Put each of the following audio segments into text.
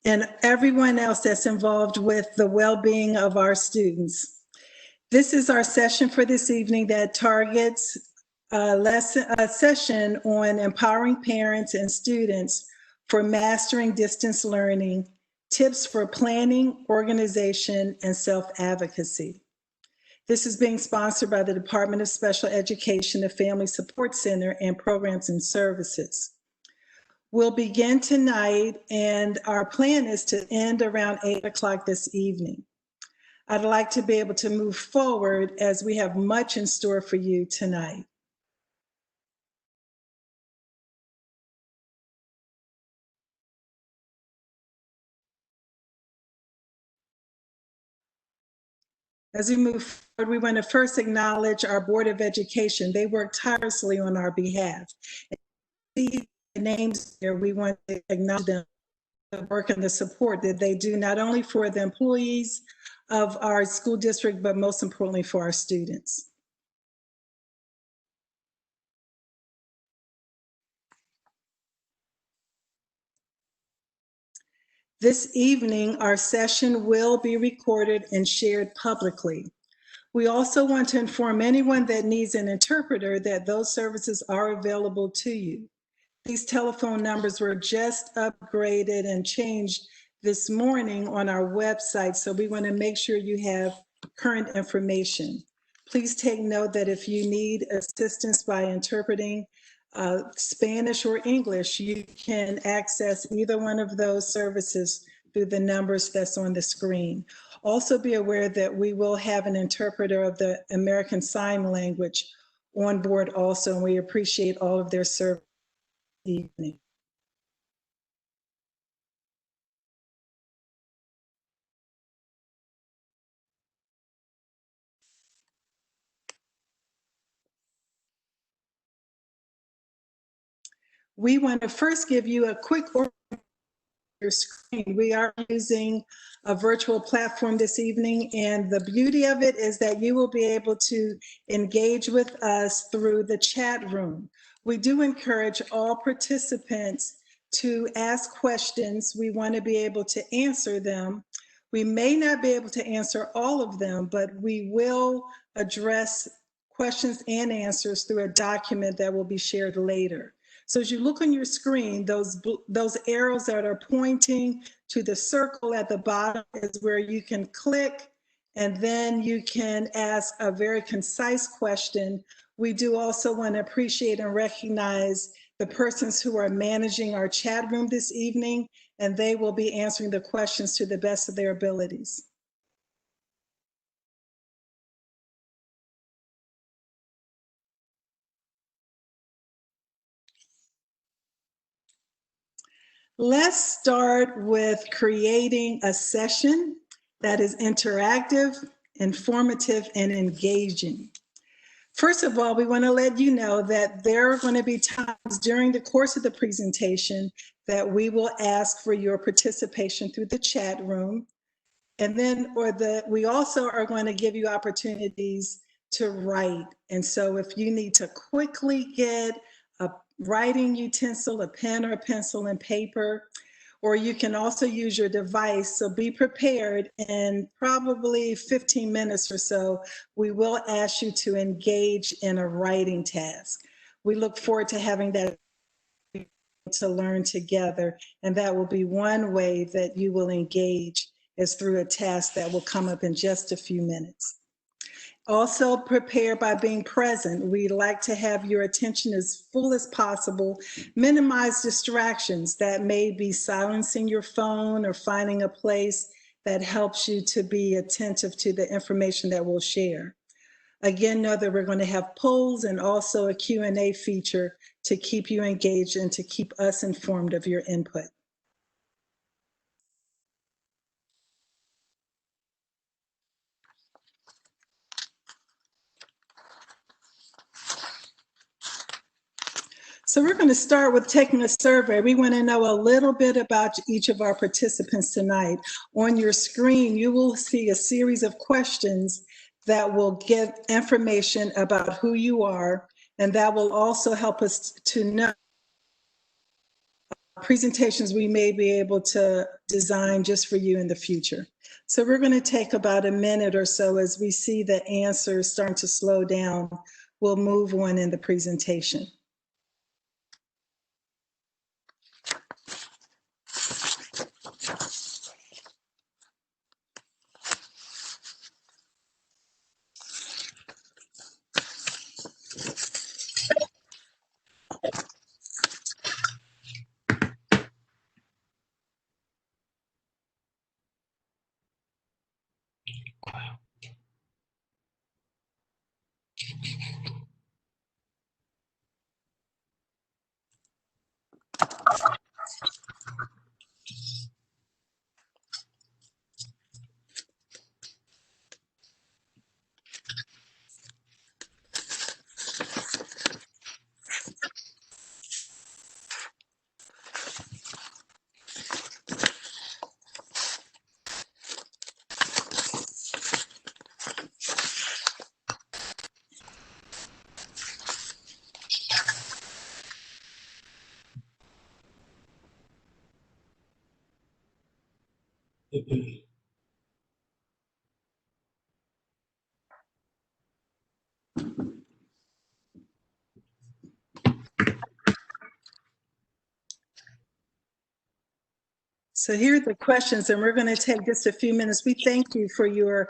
and everyone else that's involved with the well-being of our students. This is our session for this evening that targets a session on empowering parents and students for mastering distance learning, tips for planning, organization, and self-advocacy. This is being sponsored by the Department of Special Education, the Family Support Center, and Programs and Services. We'll begin tonight, and our plan is to end around 8 o'clock this evening. I'd like to be able to move forward as we have much in store for you tonight. As we move forward, we want to first acknowledge our Board of Education. They work tirelessly on our behalf. And see the names here, we want to acknowledge them, the work and the support that they do, not only for the employees of our school district, but most importantly for our students. This evening, our session will be recorded and shared publicly. We also want to inform anyone that needs an interpreter that those services are available to you. These telephone numbers were just upgraded and changed this morning on our website, so we want to make sure you have current information. Please take note that if you need assistance by interpreting Spanish or English, you can access either one of those services through the numbers that's on the screen. Also be aware that we will have an interpreter of the American Sign Language on board also, and we appreciate all of their service this evening. We want to first give you a quick overview of your screen. We are using a virtual platform this evening, and the beauty of it is that you will be able to engage with us through the chat room. We do encourage all participants to ask questions. We want to be able to answer them. We may not be able to answer all of them, but we will address questions and answers through a document that will be shared later. So as you look on your screen, those arrows that are pointing to the circle at the bottom is where you can click, and then you can ask a very concise question. We do also want to appreciate and recognize the persons who are managing our chat room this evening, and they will be answering the questions to the best of their abilities. Let's start with creating a session that is interactive, informative, and engaging. First of all, we want to let you know that there are going to be times during the course of the presentation that we will ask for your participation through the chat room. And then, we also are going to give you opportunities to write. And so if you need to quickly get a writing utensil, a pen or a pencil and paper, or you can also use your device. So be prepared. In probably 15 minutes or so, we will ask you to engage in a writing task. We look forward to having that to learn together. And that will be one way that you will engage, is through a task that will come up in just a few minutes. Also prepare by being present. We like to have your attention as full as possible. Minimize distractions. That may be silencing your phone or finding a place that helps you to be attentive to the information that we'll share. Again, know that we're going to have polls and also a Q&A feature to keep you engaged and to keep us informed of your input. So we're going to start with taking a survey. We want to know a little bit about each of our participants tonight. On your screen, you will see a series of questions that will give information about who you are, and that will also help us to know presentations we may be able to design just for you in the future. So we're going to take about a minute or so as we see the answers starting to slow down. We'll move on in the presentation. So here are the questions, and we're going to take just a few minutes. We thank you for your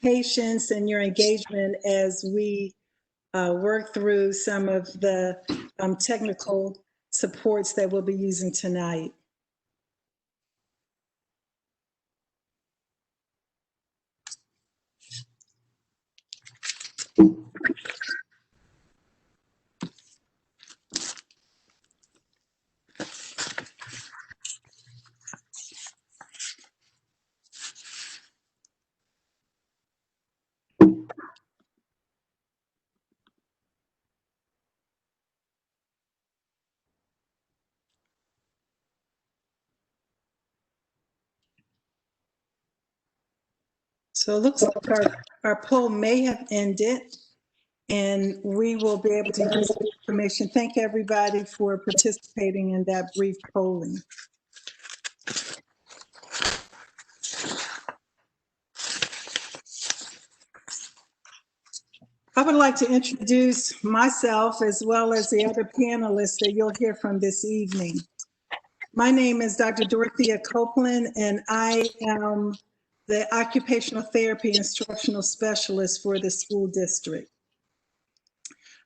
patience and your engagement as we work through some of the technical supports that we'll be using tonight. So it looks like our poll may have ended, and we will be able to use the information. Thank everybody for participating in that brief polling. I would like to introduce myself as well as the other panelists that you'll hear from this evening. My name is Dr. Dorothea Copeland, and I am the Occupational Therapy Instructional Specialist for the school district.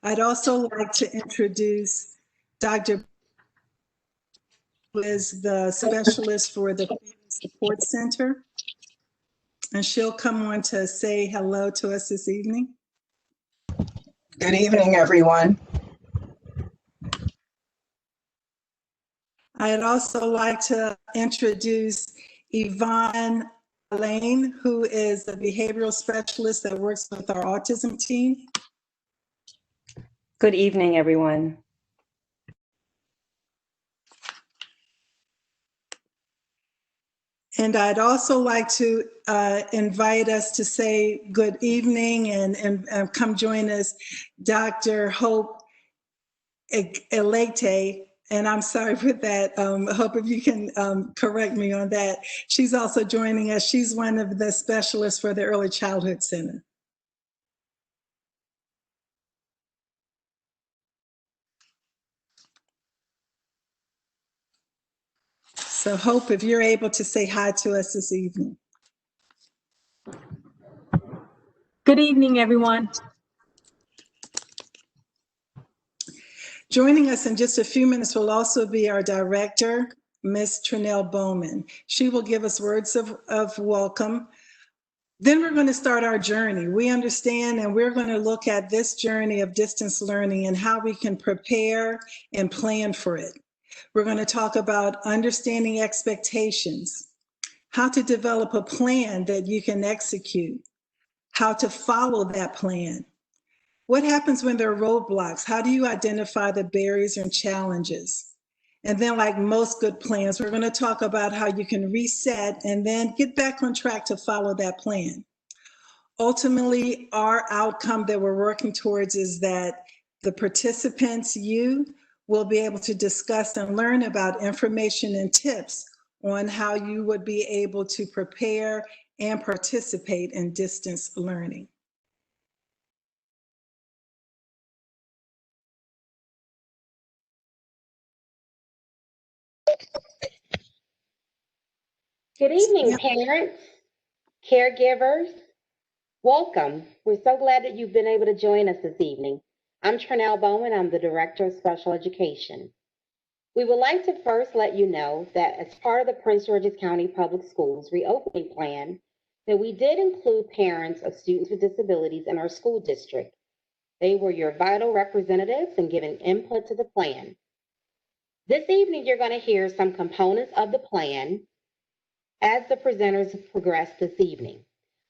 I'd also like to introduce Dr. who is the specialist for the Family Support Center, and she'll come on to say hello to us this evening. Good evening, everyone. I'd also like to introduce Yvonne Lane, who is the behavioral specialist that works with our autism team. Good evening, everyone. And I'd also like to invite us to say good evening and come join us, Dr. Hope Elete. And I'm sorry for that. Hope if you can correct me on that. She's also joining us. She's one of the specialists for the Early Childhood Center. So Hope, if you're able to say hi to us this evening. Good evening, everyone. Joining us in just a few minutes will also be our director, Ms. Trinell Bowman. She will give us words of welcome. Then we're going to start our journey. We understand, and we're going to look at this journey of distance learning and how we can prepare and plan for it. We're going to talk about understanding expectations, how to develop a plan that you can execute, how to follow that plan. What happens when there are roadblocks? How do you identify the barriers and challenges? And then, like most good plans, we're going to talk about how you can reset and then get back on track to follow that plan. Ultimately, our outcome that we're working towards is that the participants, you, we'll be able to discuss and learn about information and tips on how you would be able to prepare and participate in distance learning. Good evening, Yeah. parents, caregivers. Welcome. We're so glad that you've been able to join us this evening. I'm Trinell Bowman. I'm the Director of Special Education. We would like to first let you know that as part of the Prince George's County Public Schools reopening plan, that we did include parents of students with disabilities in our school district. They were your vital representatives in giving input to the plan. This evening, you're going to hear some components of the plan as the presenters progress this evening.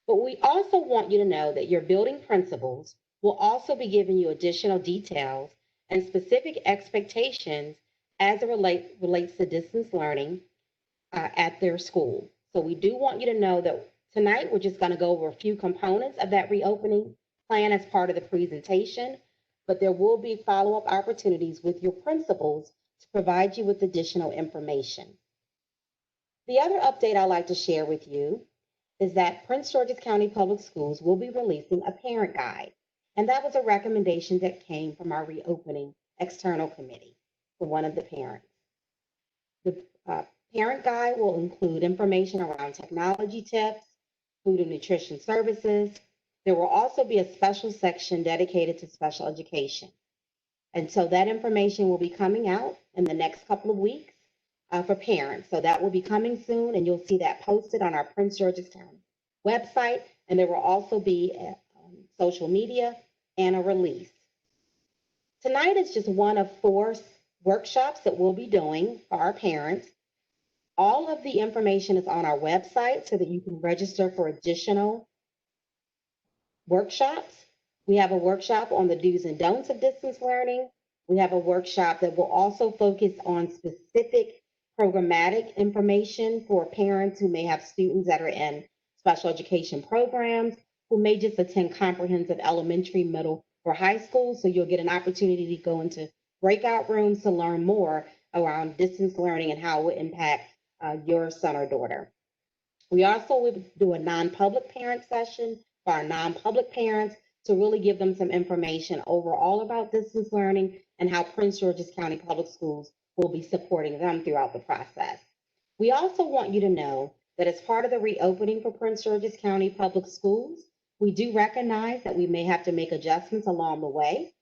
But we also want you to know that your building principals will also be giving you additional details and specific expectations as it relates to distance learning at their school. So we do want you to know that tonight we're just going to go over a few components of that reopening plan as part of the presentation, but there will be follow-up opportunities with your principals to provide you with additional information. The other update I'd like to share with you is that Prince George's County Public Schools will be releasing a parent guide. And that was a recommendation that came from our reopening external committee for one of the parents. The parent guide will include information around technology tips, food and nutrition services. There will also be a special section dedicated to special education. And so that information will be coming out in the next couple of weeks for parents. So that will be coming soon, and you'll see that posted on our Prince George's County website. And there will also be social media and a release. Tonight is just one of 4 workshops that we'll be doing for our parents. All of the information is on our website so that you can register for additional workshops. We have a workshop on the do's and don'ts of distance learning. We have a workshop that will also focus on specific programmatic information for parents who may have students that are in special education programs, who may just attend comprehensive elementary, middle, or high school. So you'll get an opportunity to go into breakout rooms to learn more around distance learning and how it will impact your son or daughter. We also will do a non-public parent session for our non-public parents to really give them some information overall about distance learning and how Prince George's County Public Schools will be supporting them throughout the process. We also want you to know that as part of the reopening for Prince George's County Public Schools, we do recognize that we may have to make adjustments along the way.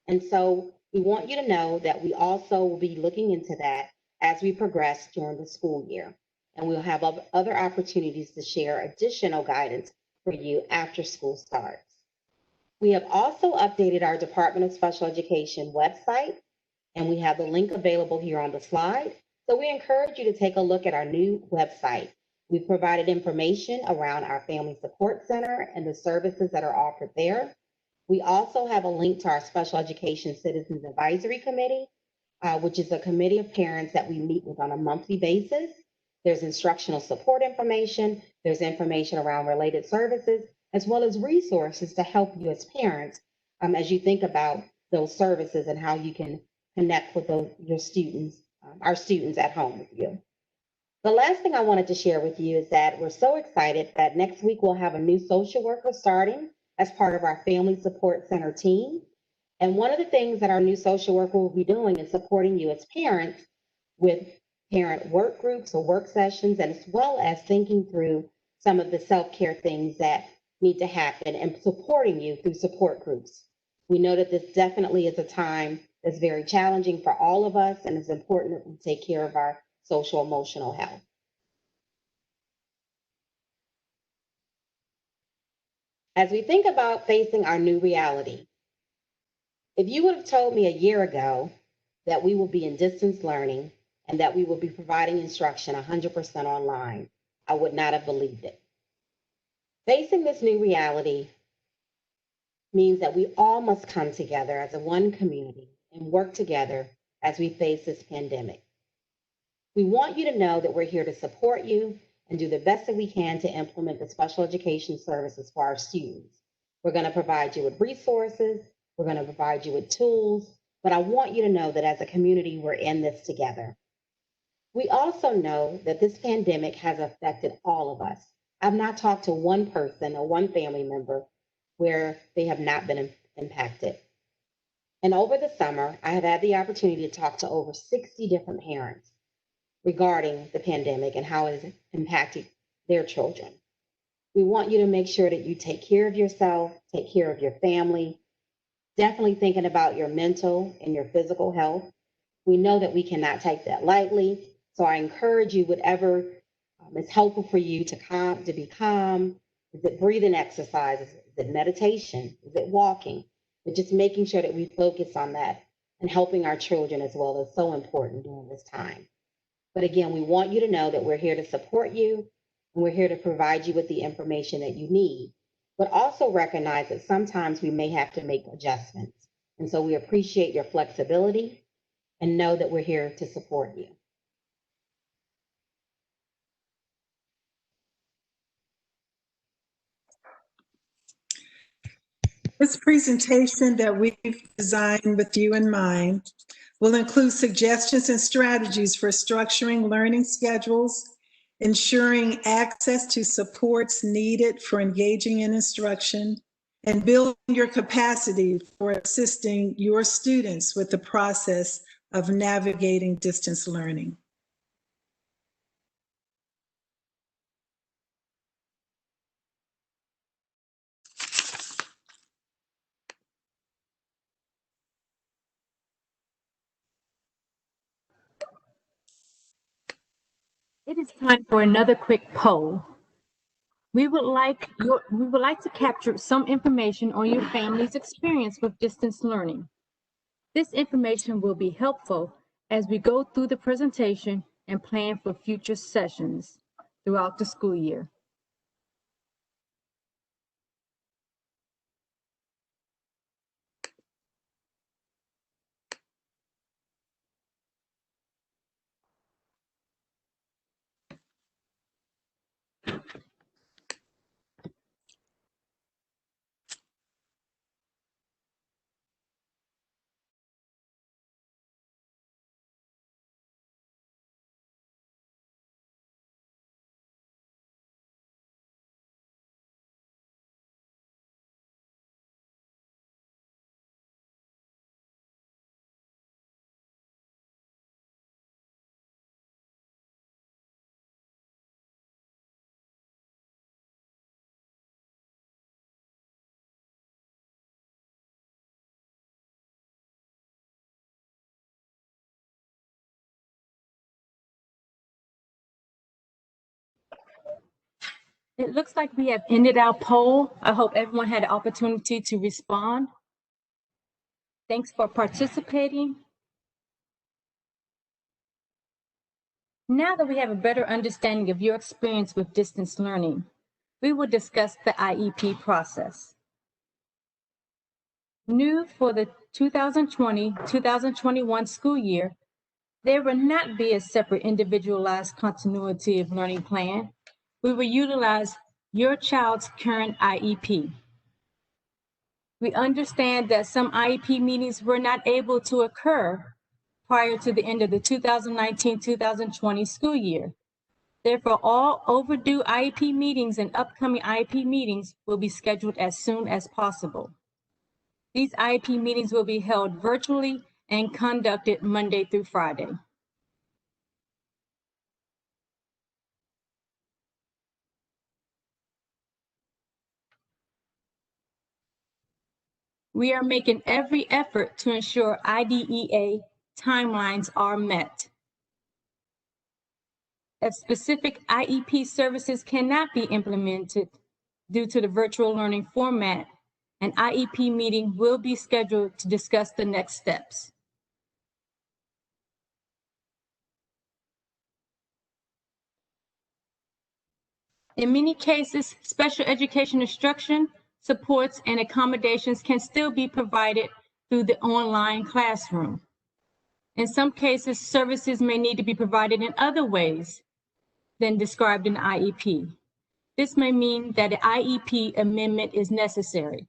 And so we want you to know that we also will be looking into that as we progress during the school year. And we'll have other opportunities to share additional guidance for you after school starts. We have also updated our Department of Special Education website, and we have the link available here on the slide. So we encourage you to take a look at our new website. We've provided information around our Family Support Center and the services that are offered there. We also have a link to our Special Education Citizens Advisory Committee, which is a committee of parents that we meet with on a monthly basis. There's instructional support information, there's information around related services, as well as resources to help you as parents as you think about those services and how you can connect with your students, our students at home with you. The last thing I wanted to share with you is that we're so excited that next week we'll have a new social worker starting as part of our Family Support Center team. And one of the things that our new social worker will be doing is supporting you as parents with parent work groups or work sessions, and as well as thinking through some of the self-care things that need to happen and supporting you through support groups. We know that this definitely is a time that's very challenging for all of us, and it's important that we take care of our social emotional health. As we think about facing our new reality, if you would have told me a year ago that we will be in distance learning and that we will be providing instruction 100% online, I would not have believed it. Facing this new reality means that we all must come together as a one community and work together as we face this pandemic. We want you to know that we're here to support you and do the best that we can to implement the special education services for our students. We're going to provide you with resources, we're going to provide you with tools, but I want you to know that as a community, we're in this together. We also know that this pandemic has affected all of us. I've not talked to one person or one family member where they have not been impacted. And over the summer, I have had the opportunity to talk to over 60 different parents regarding the pandemic and how it has impacted their children. We want you to make sure that you take care of yourself, take care of your family, definitely thinking about your mental and your physical health. We know that we cannot take that lightly. So I encourage you, whatever is helpful for you to be calm. Is it breathing exercises? Is it meditation? Is it walking? But just making sure that we focus on that and helping our children as well is so important during this time. But again, we want you to know that we're here to support you and we're here to provide you with the information that you need, but also recognize that sometimes we may have to make adjustments. And so we appreciate your flexibility and know that we're here to support you. This presentation that we've designed with you in mind will include suggestions and strategies for structuring learning schedules, ensuring access to supports needed for engaging in instruction, and building your capacity for assisting your students with the process of navigating distance learning. It is time for another quick poll. We would like to capture some information on your family's experience with distance learning. This information will be helpful as we go through the presentation and plan for future sessions throughout the school year. It looks like we have ended our poll. I hope everyone had the opportunity to respond. Thanks for participating. Now that we have a better understanding of your experience with distance learning, we will discuss the IEP process. New for the 2020-2021 school year, there will not be a separate individualized continuity of learning plan. We will utilize your child's current IEP. We understand that some IEP meetings were not able to occur prior to the end of the 2019-2020 school year. Therefore, all overdue IEP meetings and upcoming IEP meetings will be scheduled as soon as possible. These IEP meetings will be held virtually and conducted Monday through Friday. We are making every effort to ensure IDEA timelines are met. If specific IEP services cannot be implemented due to the virtual learning format, an IEP meeting will be scheduled to discuss the next steps. In many cases, special education instruction, supports, and accommodations can still be provided through the online classroom. In some cases, services may need to be provided in other ways than described in the IEP. This may mean that an IEP amendment is necessary.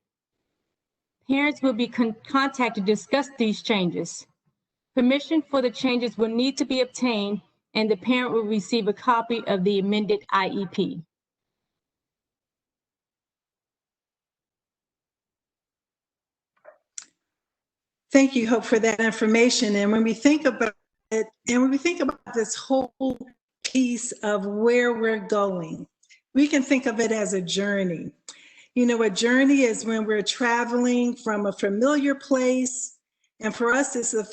Parents will be contacted to discuss these changes. Permission for the changes will need to be obtained, and the parent will receive a copy of the amended IEP. Thank you, Hope, for that information. And when we think about it, and when we think about this whole piece of where we're going, we can think of it as a journey. You know, a journey is when we're traveling from a familiar place. And for us, it's the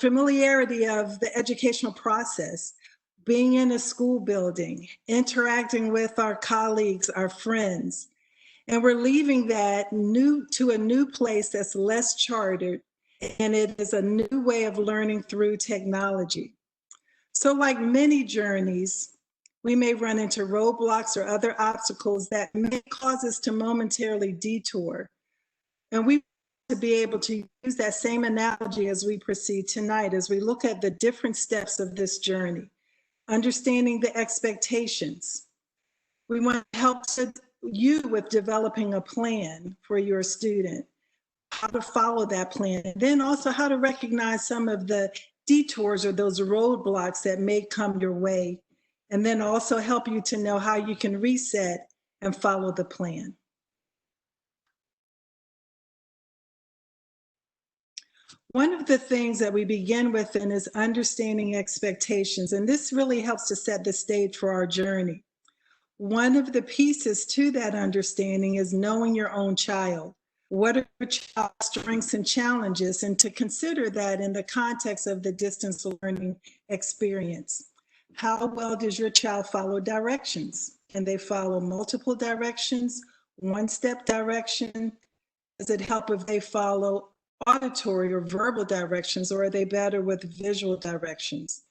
familiarity of the educational process, being in a school building, interacting with our colleagues, our friends. And we're leaving that to a new place that's less chartered, and it is a new way of learning through technology. So like many journeys, we may run into roadblocks or other obstacles that may cause us to momentarily detour. And we want to be able to use that same analogy as we proceed tonight, as we look at the different steps of this journey, understanding the expectations. We want to help you with developing a plan for your student, how to follow that plan, and then also how to recognize some of the detours or those roadblocks that may come your way, and then also help you to know how you can reset and follow the plan. One of the things that we begin with then is understanding expectations, and this really helps to set the stage for our journey. One of the pieces to that understanding is knowing your own child. What are your child's strengths and challenges, and to consider that in the context of the distance learning experience. How well does your child follow directions? Can they follow multiple directions, one-step direction? Does it help if they follow auditory or verbal directions, or are they better with visual directions?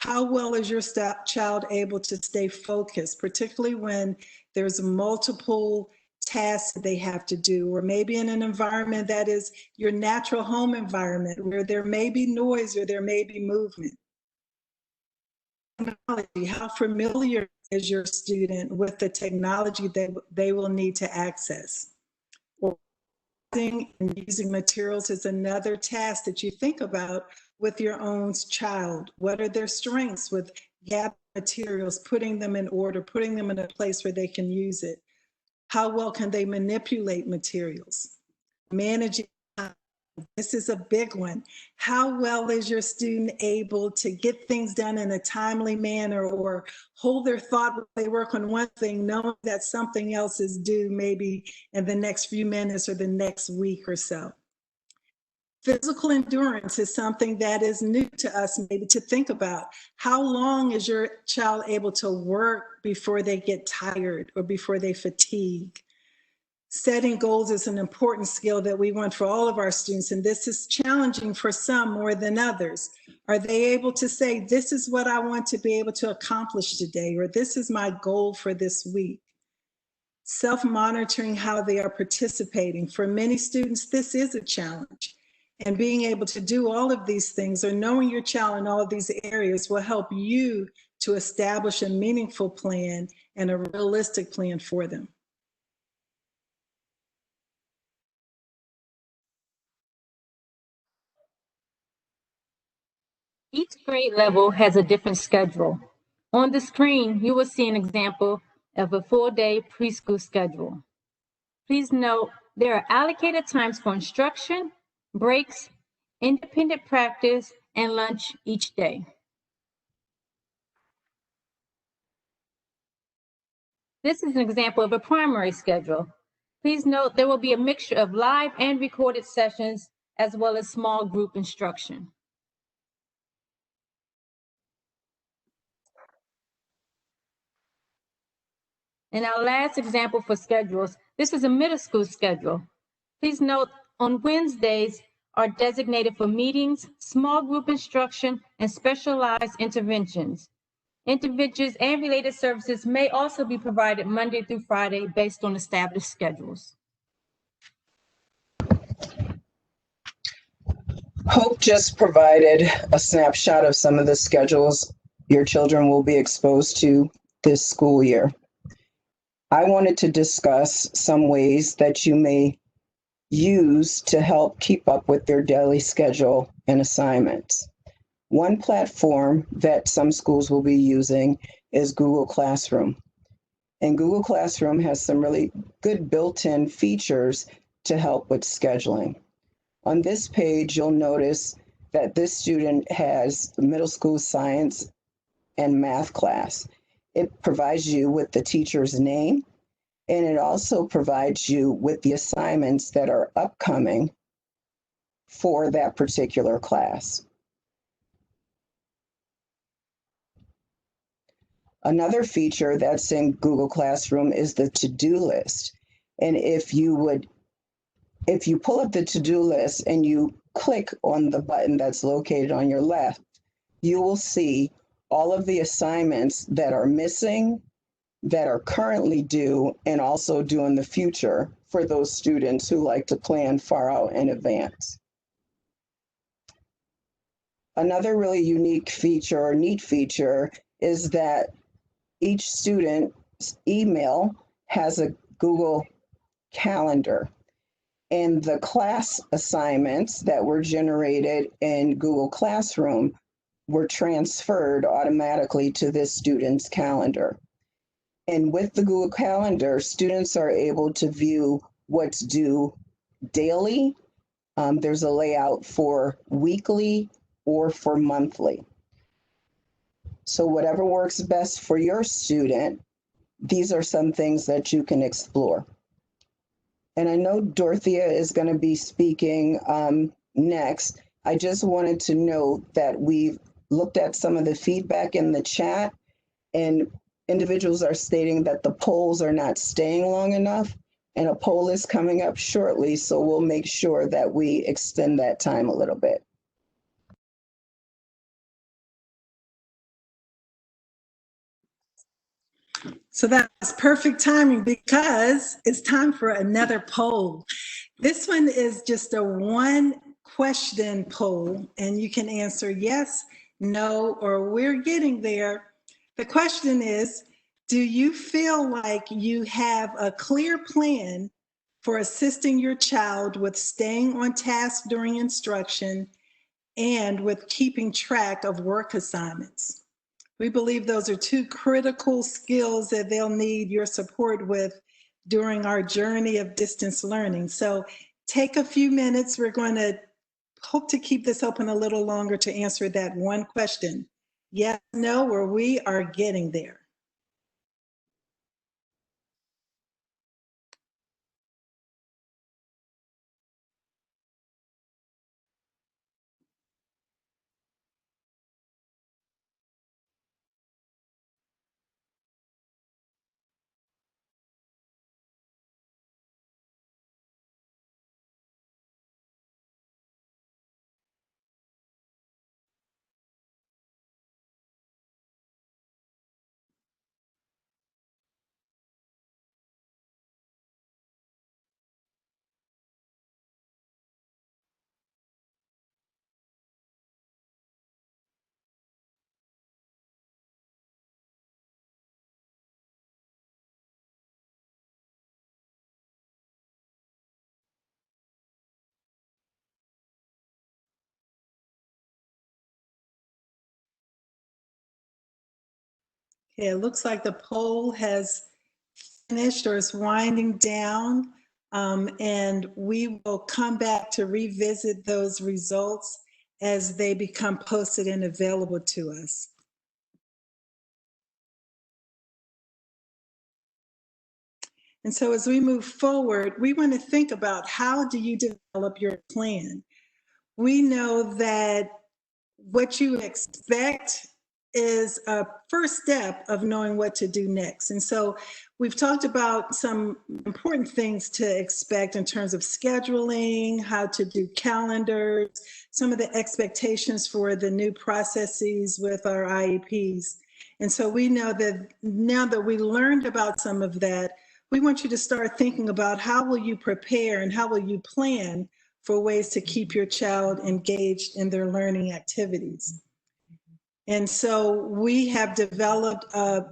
How well is your child able to stay focused, particularly when there's multiple tasks that they have to do, or maybe in an environment that is your natural home environment where there may be noise or there may be movement? How familiar is your student with the technology that they will need to access? And using materials is another task that you think about with your own child. What are their strengths with gathered materials, putting them in order, putting them in a place where they can use it? How well can they manipulate materials? Managing time. This is a big one. How well is your student able to get things done in a timely manner, or hold their thought while they work on one thing, knowing that something else is due maybe in the next few minutes or the next week or so? Physical endurance is something that is new to us, maybe to think about. How long is your child able to work before they get tired or before they fatigue? Setting goals is an important skill that we want for all of our students, and this is challenging for some more than others. Are they able to say, this is what I want to be able to accomplish today, or this is my goal for this week? Self-monitoring how they are participating. For many students, this is a challenge. And being able to do all of these things, or knowing your child in all of these areas, will help you to establish a meaningful plan and a realistic plan for them. Each grade level has a different schedule. On the screen, you will see an example of a full-day preschool schedule. Please note there are allocated times for instruction, breaks, independent practice, and lunch each day. This is an example of a primary schedule. Please note there will be a mixture of live and recorded sessions, as well as small group instruction. And our last example for schedules, this is a middle school schedule. Please note on Wednesdays are designated for meetings, small group instruction, and specialized interventions. Interventions and related services may also be provided Monday through Friday based on established schedules. Hope just provided a snapshot of some of the schedules your children will be exposed to this school year. I wanted to discuss some ways that you may use to help keep up with their daily schedule and assignments. One platform that some schools will be using is Google Classroom. And Google Classroom has some really good built-in features to help with scheduling. On this page, you'll notice that this student has middle school science and math class. It provides you with the teacher's name, and it also provides you with the assignments that are upcoming for that particular class. Another feature that's in Google Classroom is the to-do list. And if you pull up the to-do list and you click on the button that's located on your left, you will see all of the assignments that are missing, that are currently due, and also due in the future for those students who like to plan far out in advance. Another really unique feature or neat feature is that each student's email has a Google Calendar, and the class assignments that were generated in Google Classroom were transferred automatically to this student's calendar. And with the Google Calendar, students are able to view what's due daily. There's a layout for weekly or for monthly. So whatever works best for your student, these are some things that you can explore. And I know Dorothea is going to be speaking next. I just wanted to note that we've looked at some of the feedback in the chat, and individuals are stating that the polls are not staying long enough, and a poll is coming up shortly, so we'll make sure that we extend that time a little bit. So that's perfect timing because it's time for another poll. This one is just a one question poll, and you can answer yes, no, or we're getting there. The question is, do you feel like you have a clear plan for assisting your child with staying on task during instruction and with keeping track of work assignments? We believe those are two critical skills that they'll need your support with during our journey of distance learning. So take a few minutes. We're going to hope to keep this open a little longer to answer that one question. Yes, no, or we are getting there. Okay, it looks like the poll has finished or is winding down, and we will come back to revisit those results as they become posted and available to us. And so as we move forward, we want to think about how do you develop your plan? We know that what you expect is a first step of knowing what to do next. And so we've talked about some important things to expect in terms of scheduling, how to do calendars, some of the expectations for the new processes with our IEPs. And so we know that now that we learned about some of that, we want you to start thinking about how will you prepare and how will you plan for ways to keep your child engaged in their learning activities. And so we have developed a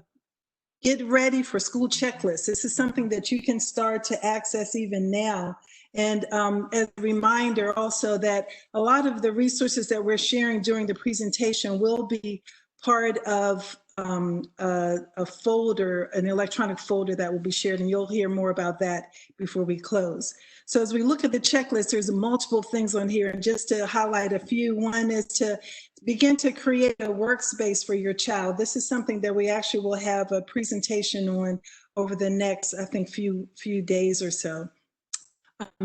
get ready for school checklist. This is something that you can start to access even now And as a reminder also that a lot of the resources that we're sharing during the presentation will be part of a folder, an electronic folder that will be shared, and you'll hear more about that before we close. So as we look at the checklist, there's multiple things on here, and just to highlight a few, one is to begin to create a workspace for your child. This is something that we actually will have a presentation on over the next, I think, few days or so.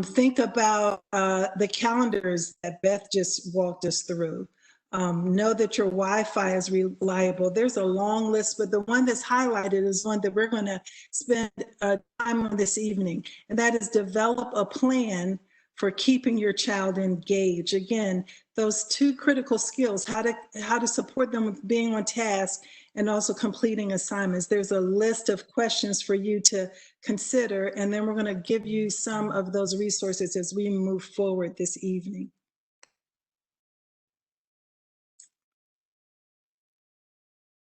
Think about the calendars that Beth just walked us through. Know that your Wi-Fi is reliable. There's a long list, but the one that's highlighted is one that we're going to spend time on this evening, and that is develop a plan for keeping your child engaged. Again, those two critical skills, how to support them with being on task and also completing assignments. There's a list of questions for you to consider, and then we're going to give you some of those resources as we move forward this evening.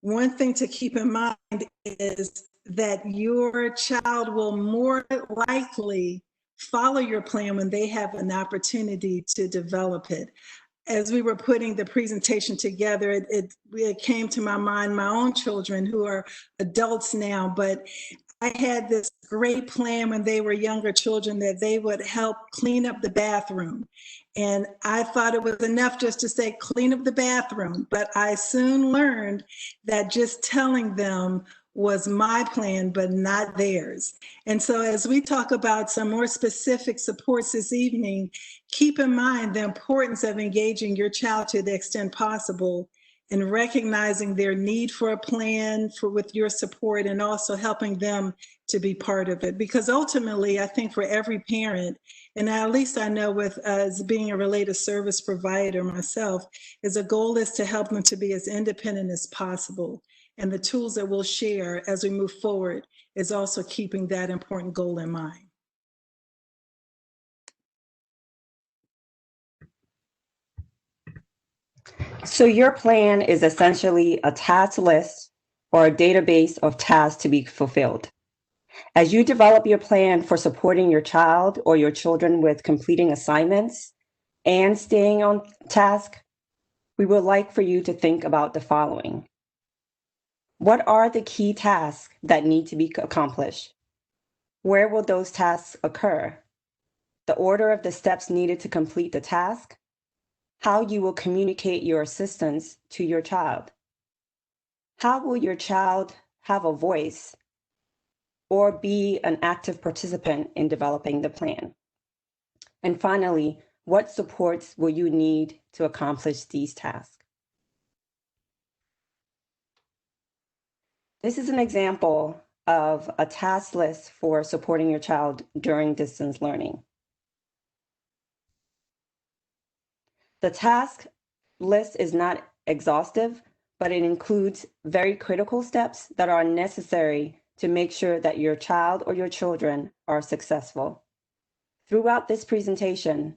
One thing to keep in mind is that your child will more likely follow your plan when they have an opportunity to develop it. As we were putting the presentation together, it came to my mind, my own children who are adults now, but I had this great plan when they were younger children that they would help clean up the bathroom. And I thought it was enough just to say, clean up the bathroom. But I soon learned that just telling them was my plan, but not theirs. And so as we talk about some more specific supports this evening, keep in mind the importance of engaging your child to the extent possible and recognizing their need for a plan with your support, and also helping them to be part of it. Because ultimately, I think for every parent, and at least I know with as being a related service provider myself, is a goal is to help them to be as independent as possible. And the tools that we'll share as we move forward is also keeping that important goal in mind. So your plan is essentially a task list or a database of tasks to be fulfilled. As you develop your plan for supporting your child or your children with completing assignments and staying on task, we would like for you to think about the following. What are the key tasks that need to be accomplished? Where will those tasks occur? The order of the steps needed to complete the task? How you will communicate your assistance to your child? How will your child have a voice or be an active participant in developing the plan? And finally, what supports will you need to accomplish these tasks? This is an example of a task list for supporting your child during distance learning. The task list is not exhaustive, but it includes very critical steps that are necessary to make sure that your child or your children are successful. Throughout this presentation,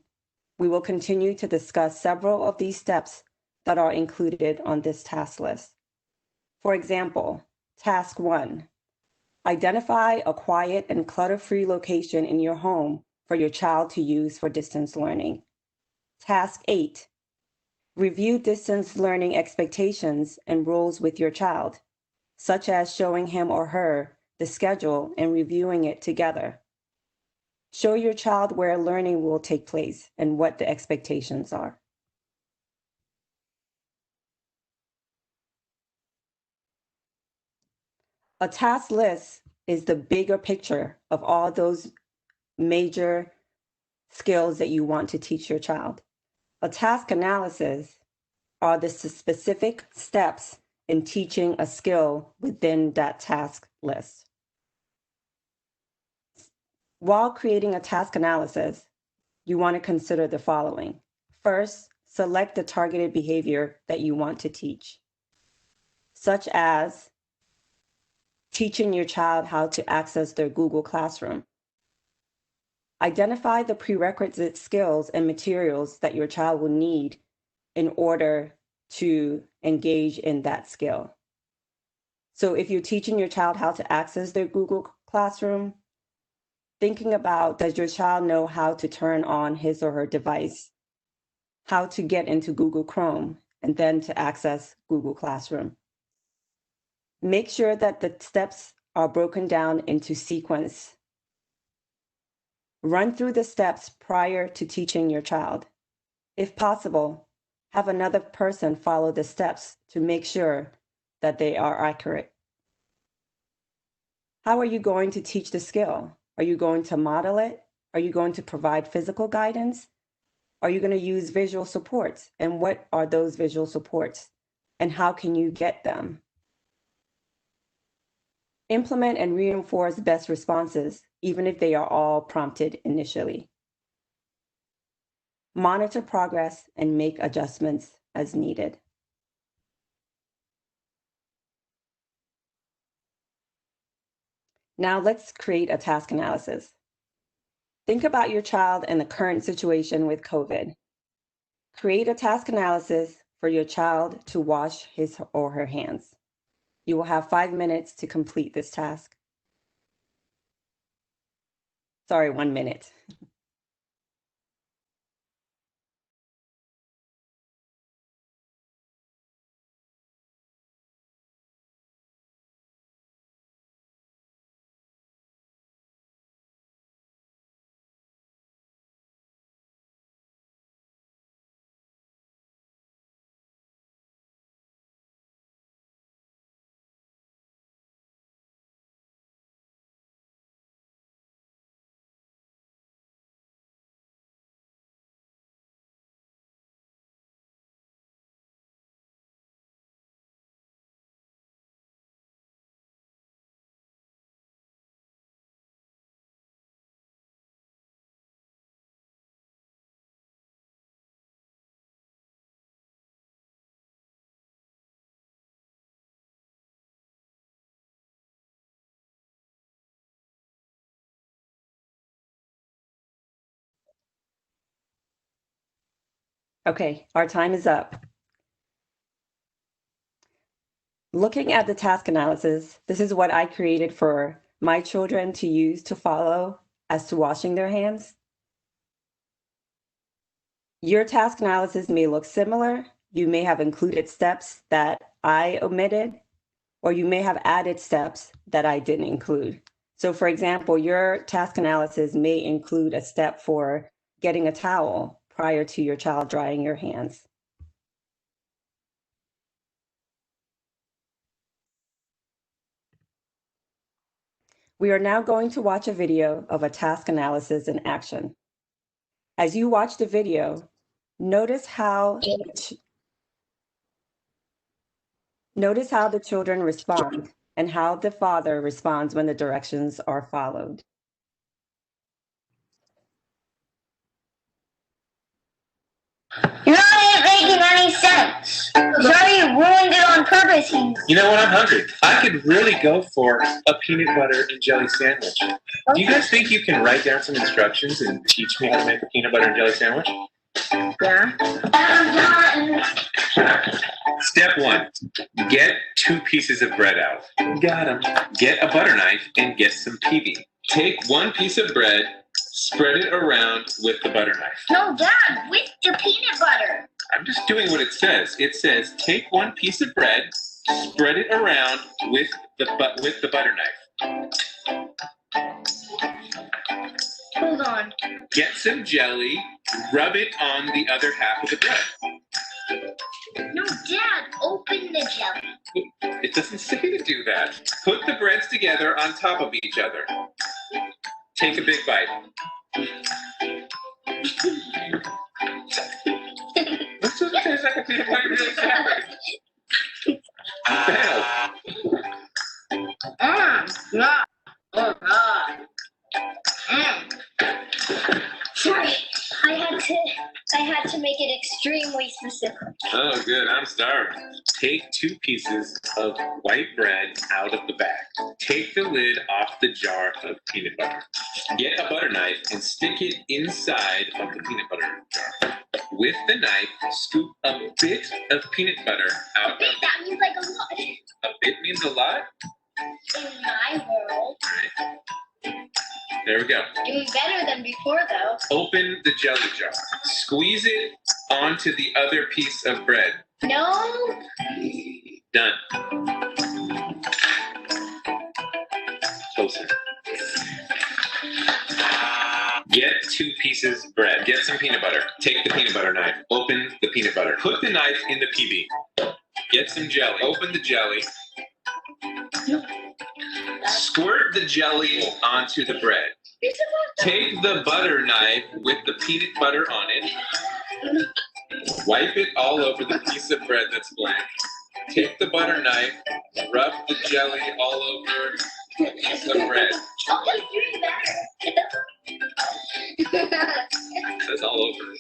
we will continue to discuss several of these steps that are included on this task list. For example, task 1, identify a quiet and clutter-free location in your home for your child to use for distance learning. Task 8, review distance learning expectations and rules with your child, such as showing him or her the schedule and reviewing it together. Show your child where learning will take place and what the expectations are. A task list is the bigger picture of all those major skills that you want to teach your child. A task analysis are the specific steps in teaching a skill within that task list. While creating a task analysis, you want to consider the following. First, select the targeted behavior that you want to teach, such as teaching your child how to access their Google Classroom. Identify the prerequisite skills and materials that your child will need in order to engage in that skill. So if you're teaching your child how to access their Google Classroom, thinking about, does your child know how to turn on his or her device, how to get into Google Chrome, and then to access Google Classroom? Make sure that the steps are broken down into sequence. Run through the steps prior to teaching your child. If possible, have another person follow the steps to make sure that they are accurate. How are you going to teach the skill? Are you going to model it? Are you going to provide physical guidance? Are you going to use visual supports? And what are those visual supports? And how can you get them? Implement and reinforce best responses, even if they are all prompted initially. Monitor progress and make adjustments as needed. Now let's create a task analysis. Think about your child and the current situation with COVID. Create a task analysis for your child to wash his or her hands. You will have 5 minutes to complete this task. Sorry, 1 minute. Okay, our time is up. Looking at the task analysis, this is what I created for my children to use to follow as to washing their hands. Your task analysis may look similar. You may have included steps that I omitted, or you may have added steps that I didn't include. So for example, your task analysis may include a step for getting a towel prior to your child drying your hands. We are now going to watch a video of a task analysis in action. As you watch the video, notice how the children respond and how the father responds when the directions are followed. You're not making any sense. Johnny ruined it on purpose. You know what? I'm hungry. I could really go for a peanut butter and jelly sandwich. Do you guys think you can write down some instructions and teach me how to make a peanut butter and jelly sandwich? Yeah. Step 1, get 2 pieces of bread out. Got 'em. Get a butter knife and get some PB. Take 1 piece of bread, spread it around with the butter knife. No, Dad, with the peanut butter. I'm just doing what it says. It says take 1 piece of bread, spread it around with the butter knife. Hold on. Get some jelly, rub it on the other half of the bread. No, Dad, open the jelly. It doesn't say to do that. Put the breads together on top of each other. Take a big bite. This doesn't taste like a peanut butter and jelly sandwich. Fail. Yeah. Oh, God. Sorry, I had to make it extremely specific. Oh, good. I'm starving. Take 2 pieces of white bread out of the bag. Take the lid off the jar of peanut butter. Get a butter knife and stick it inside of the peanut butter jar. With the knife, scoop a bit of peanut butter out. That means like a lot. A bit means a lot? In my world. There we go. Doing better than before, though. Open the jelly jar. Squeeze it onto the other piece of bread. No. Done. Closer. Get 2 pieces of bread. Get some peanut butter. Take the peanut butter knife. Open the peanut butter. Put the knife in the PB. Get some jelly. Open the jelly. Squirt the jelly onto the bread. Take the butter knife with the peanut butter on it. Wipe it all over the piece of bread that's blank. Take the butter knife, rub the jelly all over the piece of bread. Oh, you're better. That's all over.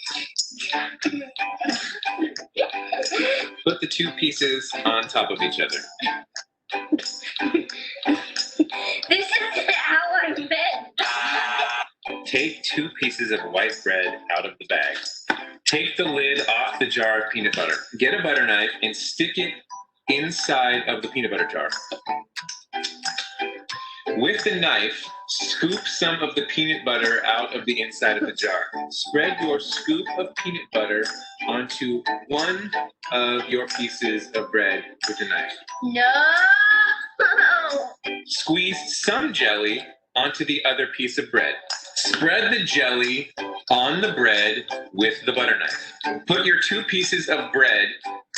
Put the 2 pieces on top of each other. This is how I meant. Take 2 pieces of white bread out of the bag. Take the lid off the jar of peanut butter. Get a butter knife and stick it inside of the peanut butter jar. With the knife, scoop some of the peanut butter out of the inside of the jar. Spread your scoop of peanut butter onto one of your pieces of bread with a knife. No. Squeeze some jelly onto the other piece of bread. Spread the jelly on the bread with the butter knife. Put your 2 pieces of bread,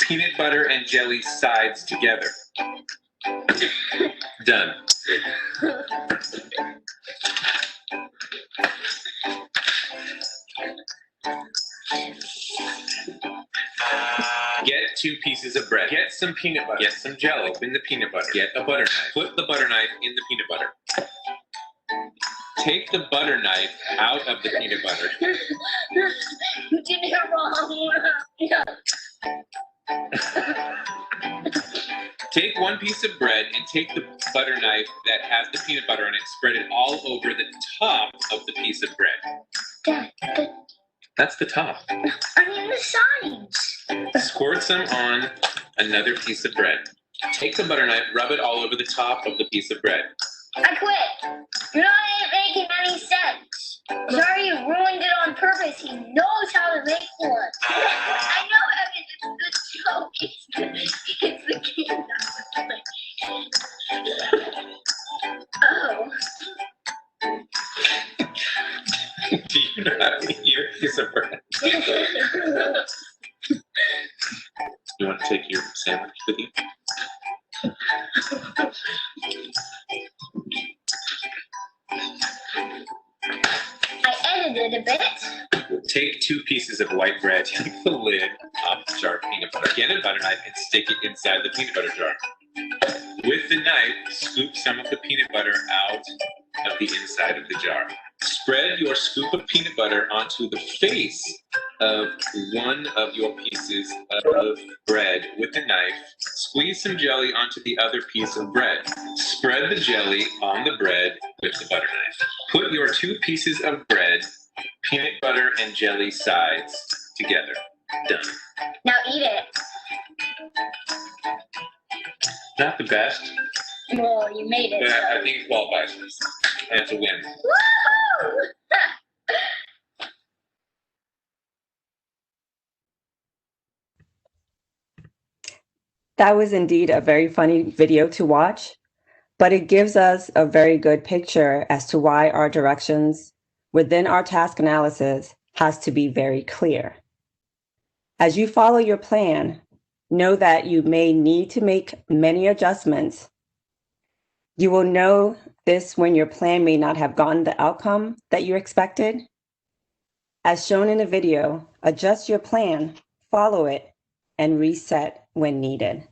peanut butter and jelly sides together. Done. Get 2 pieces of bread. Get some peanut butter. Get some jelly. Open the peanut butter. Get a butter knife. Put the butter knife in the peanut butter. Take the butter knife out of the peanut butter. You did it wrong. Take 1 piece of bread and take the butter knife that has the peanut butter on it, spread it all over the top of the piece of bread. That's the top. I mean the sides. Squirt some on another piece of bread. Take the butter knife, rub it all over the top of the piece of bread. I quit. You're not making any sense. Sorry, you ruined it on purpose. He knows how to make one. I know, Evan, it's a joke. It's the kid. Oh. Do you know how to eat your piece of bread? You want to take your sandwich with you? I edited a bit. Take 2 pieces of white bread, take the lid off the jar of peanut butter, get a butter knife and stick it inside the peanut butter jar. With the knife, scoop some of the peanut butter out of the inside of the jar. Spread your scoop of peanut butter onto the face of one of your pieces of bread with a knife. Squeeze some jelly onto the other piece of bread. Spread the jelly on the bread with the butter knife. Put your 2 pieces of bread, peanut butter and jelly sides together. Done. Now eat it. Not the best, Well, you made it. but So. I think it qualifies. And it's a win. Woohoo! That was indeed a very funny video to watch, but it gives us a very good picture as to why our directions within our task analysis has to be very clear. As you follow your plan, know that you may need to make many adjustments. You will know this when your plan may not have gotten the outcome that you expected. As shown in the video, adjust your plan, follow it, and reset when needed.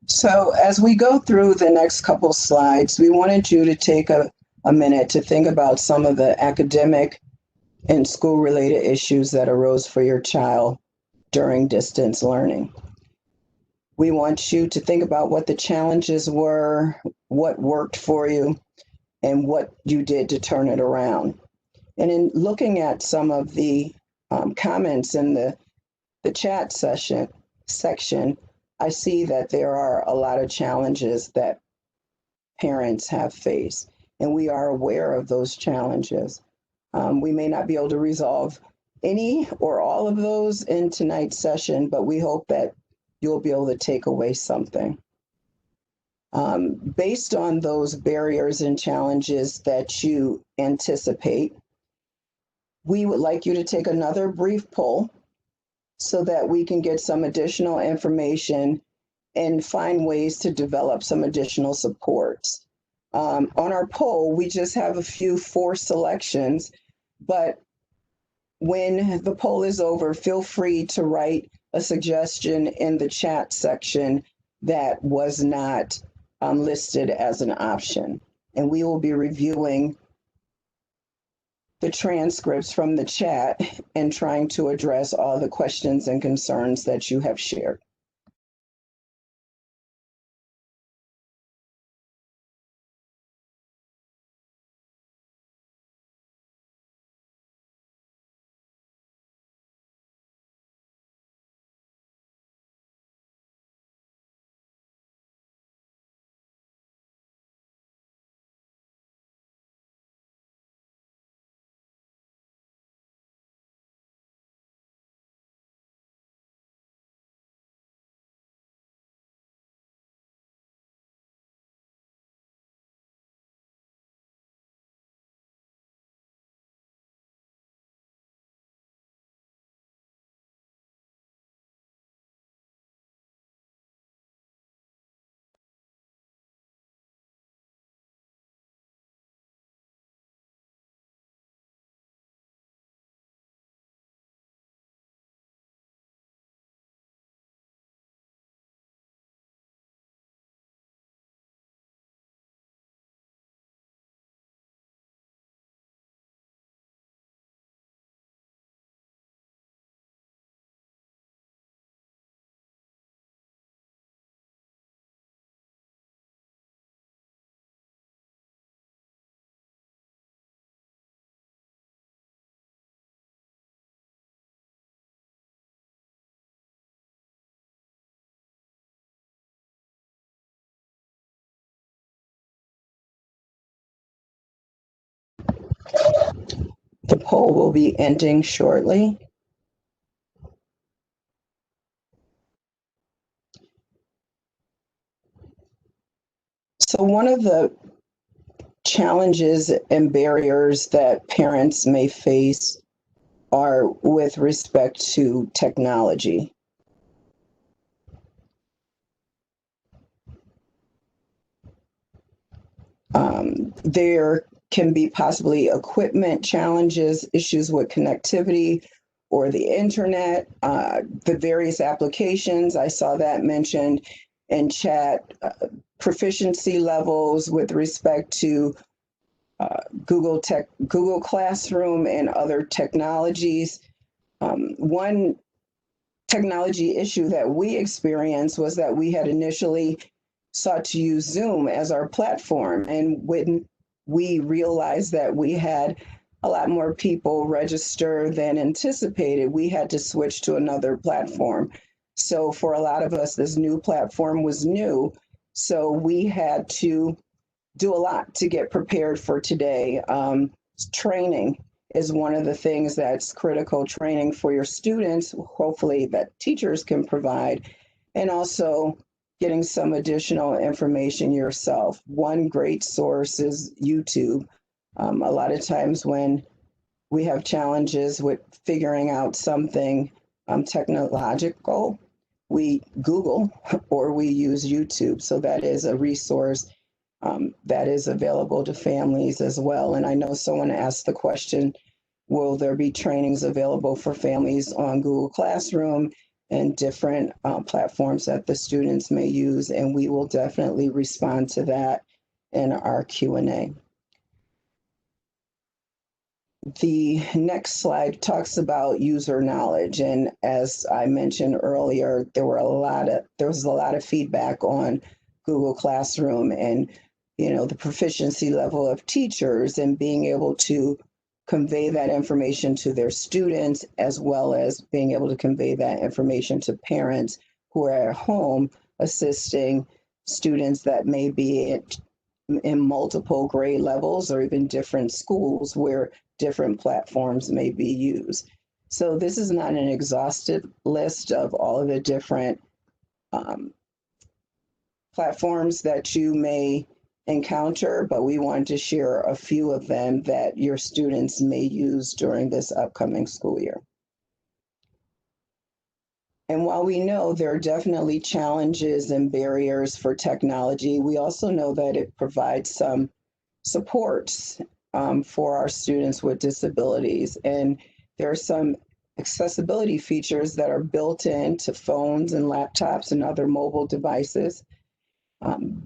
So as we go through the next couple slides, we wanted you to take a minute to think about some of the academic and school-related issues that arose for your child during distance learning. We want you to think about what the challenges were, what worked for you, and what you did to turn it around. And in looking at some of the comments in the chat section, I see that there are a lot of challenges that parents have faced, and we are aware of those challenges. We may not be able to resolve any or all of those in tonight's session, but we hope that you'll be able to take away something. Based on those barriers and challenges that you anticipate, we would like you to take another brief poll so that we can get some additional information and find ways to develop some additional supports. On our poll, we just have a few 4 selections, but when the poll is over, feel free to write a suggestion in the chat section that was not listed as an option. And we will be reviewing the transcripts from the chat and trying to address all the questions and concerns that you have shared. The poll will be ending shortly. So one of the challenges and barriers that parents may face are with respect to technology. There can be possibly equipment challenges, issues with connectivity or the internet, the various applications. I saw that mentioned in chat, proficiency levels with respect to Google Classroom and other technologies. One technology issue that we experienced was that we had initially sought to use Zoom as our platform. And when we realized that we had a lot more people register than anticipated, we had to switch to another platform. So for a lot of us, this new platform was new. So we had to do a lot to get prepared for today. Training is one of the things that's critical, training for your students, hopefully that teachers can provide, and also getting some additional information yourself. One great source is YouTube. A lot of times when we have challenges with figuring out something technological, we Google or we use YouTube. So that is a resource that is available to families as well. And I know someone asked the question, will there be trainings available for families on Google Classroom and different platforms that the students may use? And we will definitely respond to that in our Q&A. The next slide talks about user knowledge. And as I mentioned earlier, there was a lot of feedback on Google Classroom and the proficiency level of teachers and being able to convey that information to their students, as well as being able to convey that information to parents who are at home assisting students that may be in multiple grade levels or even different schools where different platforms may be used. So this is not an exhaustive list of all of the different platforms that you may encounter, but we want to share a few of them that your students may use during this upcoming school year. And while we know there are definitely challenges and barriers for technology, we also know that it provides some supports for our students with disabilities. And there are some accessibility features that are built into phones and laptops and other mobile devices.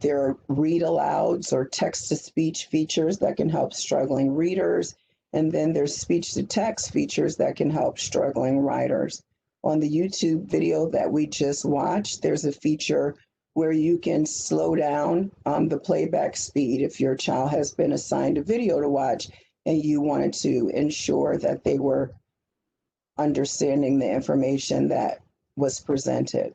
There are read alouds or text to speech features that can help struggling readers. And then there's speech to text features that can help struggling writers. On the YouTube video that we just watched, there's a feature where you can slow down the playback speed if your child has been assigned a video to watch and you wanted to ensure that they were understanding the information that was presented.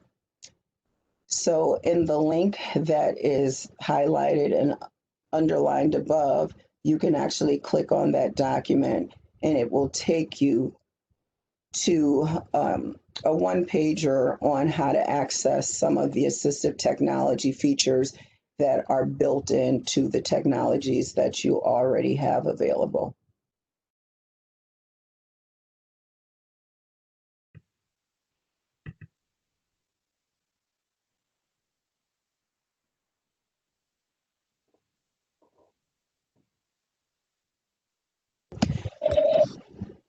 So in the link that is highlighted and underlined above, you can actually click on that document and it will take you to a one-pager on how to access some of the assistive technology features that are built into the technologies that you already have available.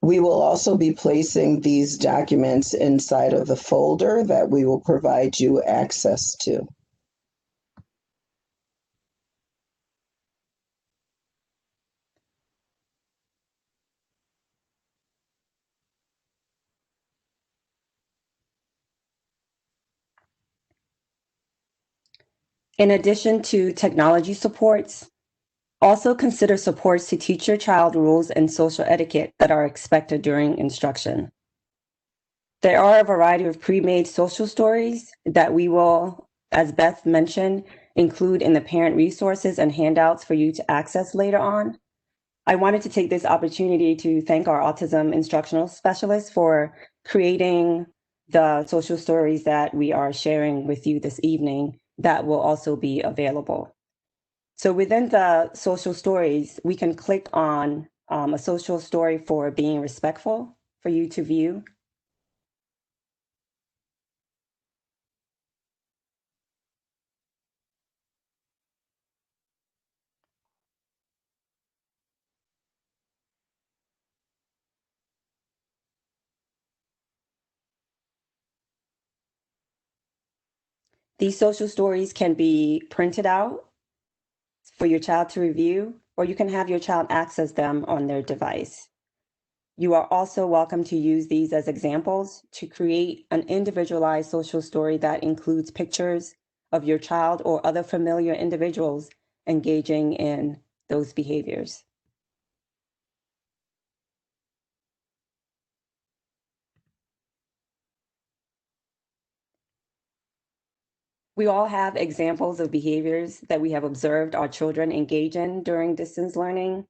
We will also be placing these documents inside of the folder that we will provide you access to. In addition to technology supports, also consider supports to teach your child rules and social etiquette that are expected during instruction. There are a variety of pre-made social stories that we will, as Beth mentioned, include in the parent resources and handouts for you to access later on. I wanted to take this opportunity to thank our autism instructional specialist for creating the social stories that we are sharing with you this evening that will also be available. So within the social stories, we can click on a social story for being respectful for you to view. These social stories can be printed out for your child to review, or you can have your child access them on their device. You are also welcome to use these as examples to create an individualized social story that includes pictures of your child or other familiar individuals engaging in those behaviors. We all have examples of behaviors that we have observed our children engage in during distance learning.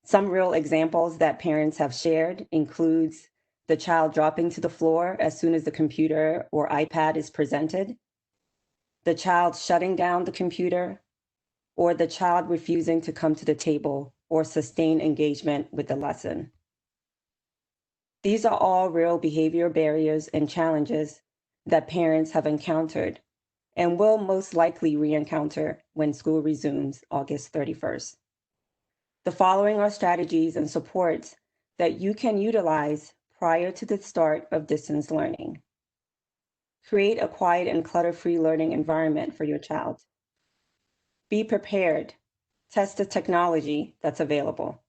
Some real examples that parents have shared includes the child dropping to the floor as soon as the computer or iPad is presented, the child shutting down the computer, or the child refusing to come to the table or sustain engagement with the lesson. These are all real behavior barriers and challenges that parents have encountered and will most likely re-encounter when school resumes August 31st. The following are strategies and supports that you can utilize prior to the start of distance learning. Create a quiet and clutter-free learning environment for your child. Be prepared. Test the technology that's available.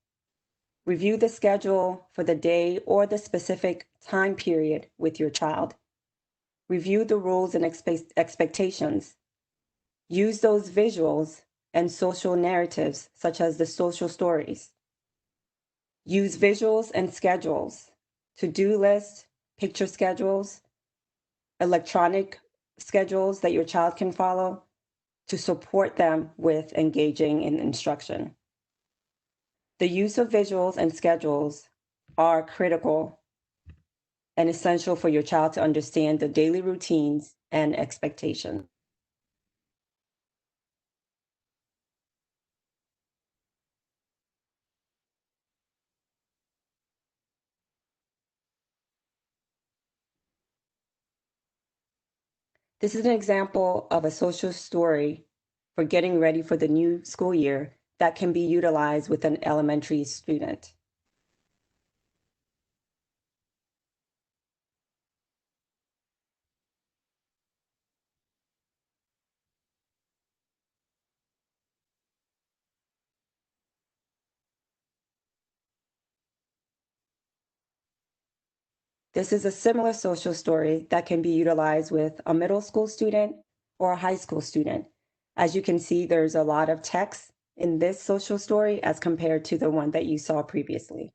Review the schedule for the day or the specific time period with your child. Review the rules and expectations. Use those visuals and social narratives, such as the social stories. Use visuals and schedules, to-do lists, picture schedules, electronic schedules that your child can follow, to support them with engaging in instruction. The use of visuals and schedules are critical and essential for your child to understand the daily routines and expectations. This is an example of a social story for getting ready for the new school year that can be utilized with an elementary student. This is a similar social story that can be utilized with a middle school student or a high school student. As you can see, there's a lot of text in this social story as compared to the one that you saw previously.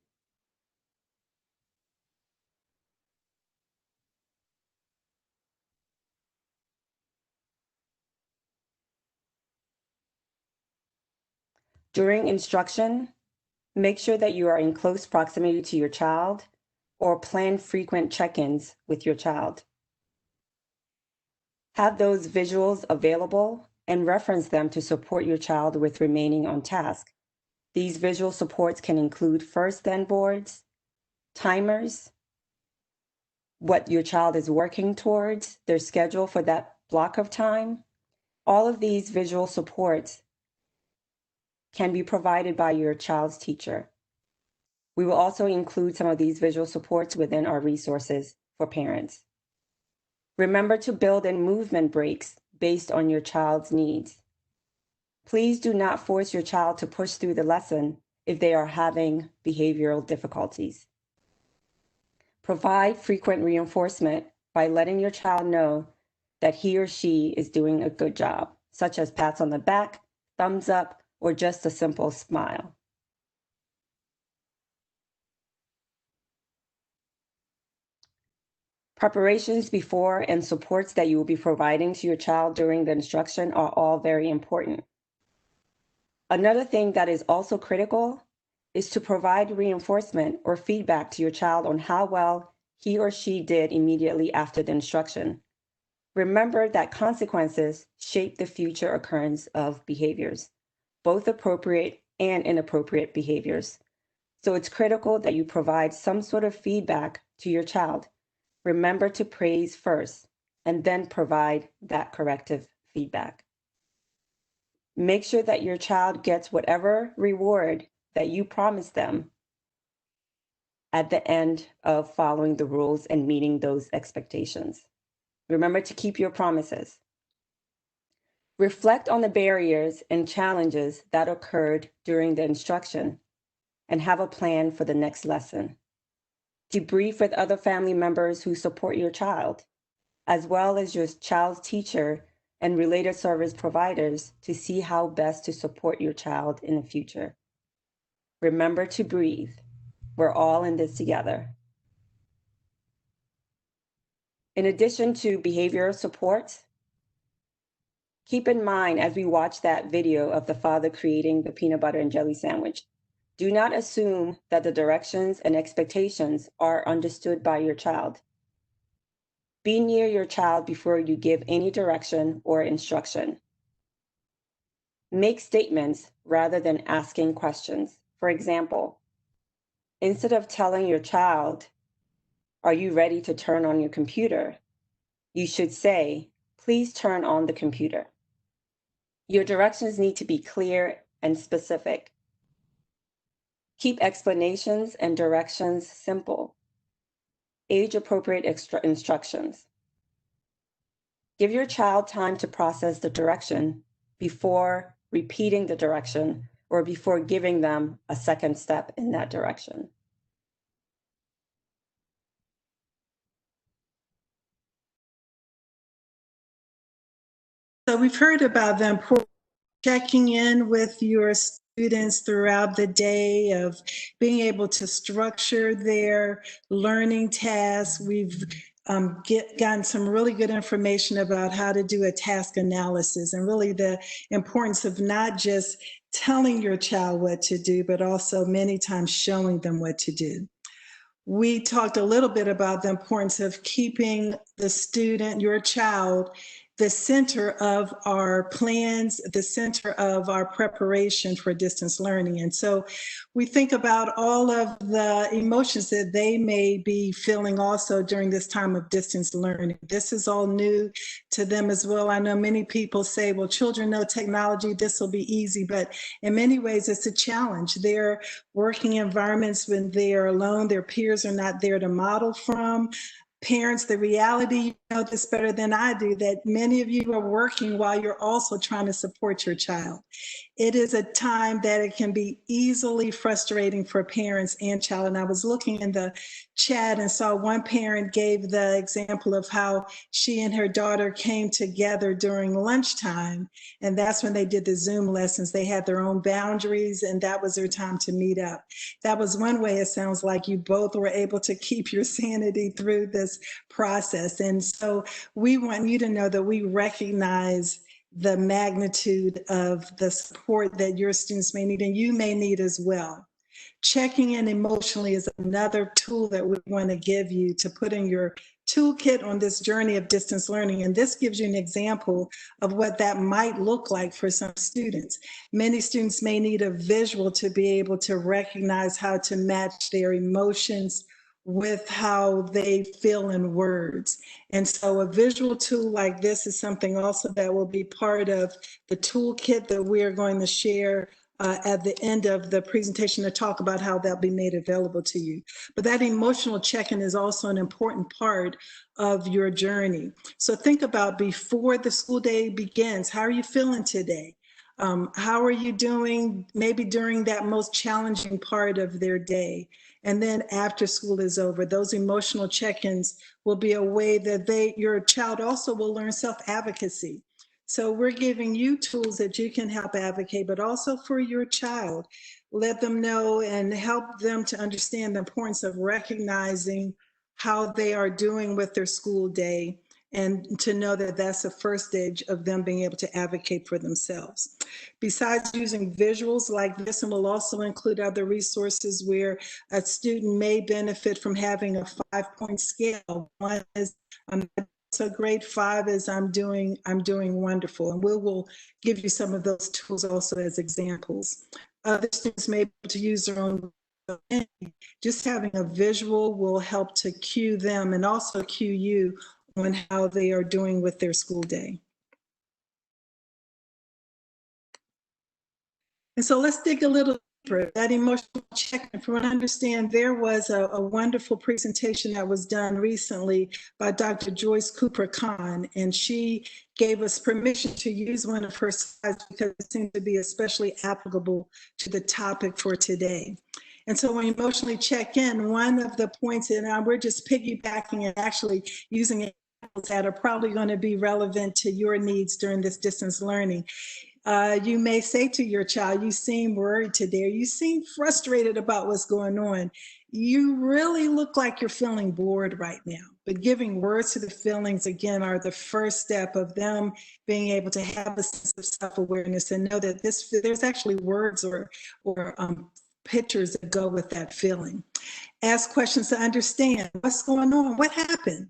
During instruction, make sure that you are in close proximity to your child or plan frequent check-ins with your child. Have those visuals available and reference them to support your child with remaining on task. These visual supports can include first-then boards, timers, what your child is working towards, their schedule for that block of time. All of these visual supports can be provided by your child's teacher. We will also include some of these visual supports within our resources for parents. Remember to build in movement breaks based on your child's needs. Please do not force your child to push through the lesson if they are having behavioral difficulties. Provide frequent reinforcement by letting your child know that he or she is doing a good job, such as pats on the back, thumbs up, or just a simple smile. Preparations before and supports that you will be providing to your child during the instruction are all very important. Another thing that is also critical is to provide reinforcement or feedback to your child on how well he or she did immediately after the instruction. Remember that consequences shape the future occurrence of behaviors, both appropriate and inappropriate behaviors. So it's critical that you provide some sort of feedback to your child. Remember to praise first and then provide that corrective feedback. Make sure that your child gets whatever reward that you promised them at the end of following the rules and meeting those expectations. Remember to keep your promises. Reflect on the barriers and challenges that occurred during the instruction and have a plan for the next lesson. Debrief with other family members who support your child, as well as your child's teacher and related service providers to see how best to support your child in the future. Remember to breathe. We're all in this together. In addition to behavioral support, keep in mind as we watch that video of the father creating the peanut butter and jelly sandwich, do not assume that the directions and expectations are understood by your child. Be near your child before you give any direction or instruction. Make statements rather than asking questions. For example, instead of telling your child, "Are you ready to turn on your computer?" you should say, "Please turn on the computer." Your directions need to be clear and specific. Keep explanations and directions simple. Age-appropriate instructions. Give your child time to process the direction before repeating the direction or before giving them a second step in that direction. So we've heard about the importance of checking in with your students throughout the day, of being able to structure their learning tasks. We've gotten some really good information about how to do a task analysis and really the importance of not just telling your child what to do, but also many times showing them what to do. We talked a little bit about the importance of keeping the student, your child, the center of our plans, the center of our preparation for distance learning. And so we think about all of the emotions that they may be feeling also during this time of distance learning. This is all new to them as well. I know many people say, well, children know technology, this will be easy, but in many ways it's a challenge. They're working environments when they are alone, their peers are not there to model from. Parents, the reality, you know this better than I do, that many of you are working while you're also trying to support your child. It is a time that it can be easily frustrating for parents and child. And I was looking in the chat and saw one parent gave the example of how she and her daughter came together during lunchtime. And that's when they did the Zoom lessons. They had their own boundaries and that was their time to meet up. That was one way it sounds like you both were able to keep your sanity through this process. And so we want you to know that we recognize the magnitude of the support that your students may need and you may need as well. Checking in emotionally is another tool that we want to give you to put in your toolkit on this journey of distance learning. And this gives you an example of what that might look like for some students. Many students may need a visual to be able to recognize how to match their emotions with how they feel in words. And so a visual tool like this is something also that will be part of the toolkit that we are going to share at the end of the presentation to talk about how that'll be made available to you. But that emotional check-in is also an important part of your journey. So think about before the school day begins, how are you feeling today? How are you doing maybe during that most challenging part of their day? And then after school is over, those emotional check-ins will be a way that your child also will learn self-advocacy. So we're giving you tools that you can help advocate, but also for your child. Let them know and help them to understand the importance of recognizing how they are doing with their school day and to know that that's the first stage of them being able to advocate for themselves. Besides using visuals like this, and we'll also include other resources where a student may benefit from having a 5-point scale. One is so grade 5 is I'm doing wonderful, and we will give you some of those tools also as examples. Other students may be able to use their own. Just having a visual will help to cue them and also cue you on how they are doing with their school day. And so let's dig a little deeper. That emotional check-in. From what I understand, there was a wonderful presentation that was done recently by Dr. Joyce Cooper Kahn, and she gave us permission to use one of her slides because it seemed to be especially applicable to the topic for today. And so when you emotionally check in, one of the points, and we're just piggybacking and actually using examples that are probably going to be relevant to your needs during this distance learning. You may say to your child, you seem worried today, or you seem frustrated about what's going on. You really look like you're feeling bored right now. But giving words to the feelings, again, are the first step of them being able to have a sense of self-awareness and know that there's actually words or pictures that go with that feeling. Ask questions to understand what's going on, what happened.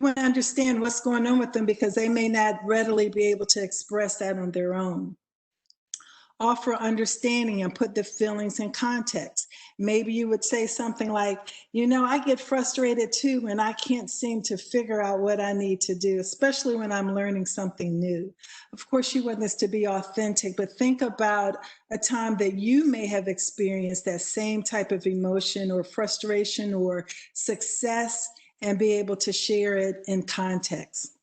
You want to understand what's going on with them because they may not readily be able to express that on their own. Offer understanding and put the feelings in context. Maybe you would say something like, you know, I get frustrated too when I can't seem to figure out what I need to do, especially when I'm learning something new. Of course, you want this to be authentic, but think about a time that you may have experienced that same type of emotion or frustration or success and be able to share it in context.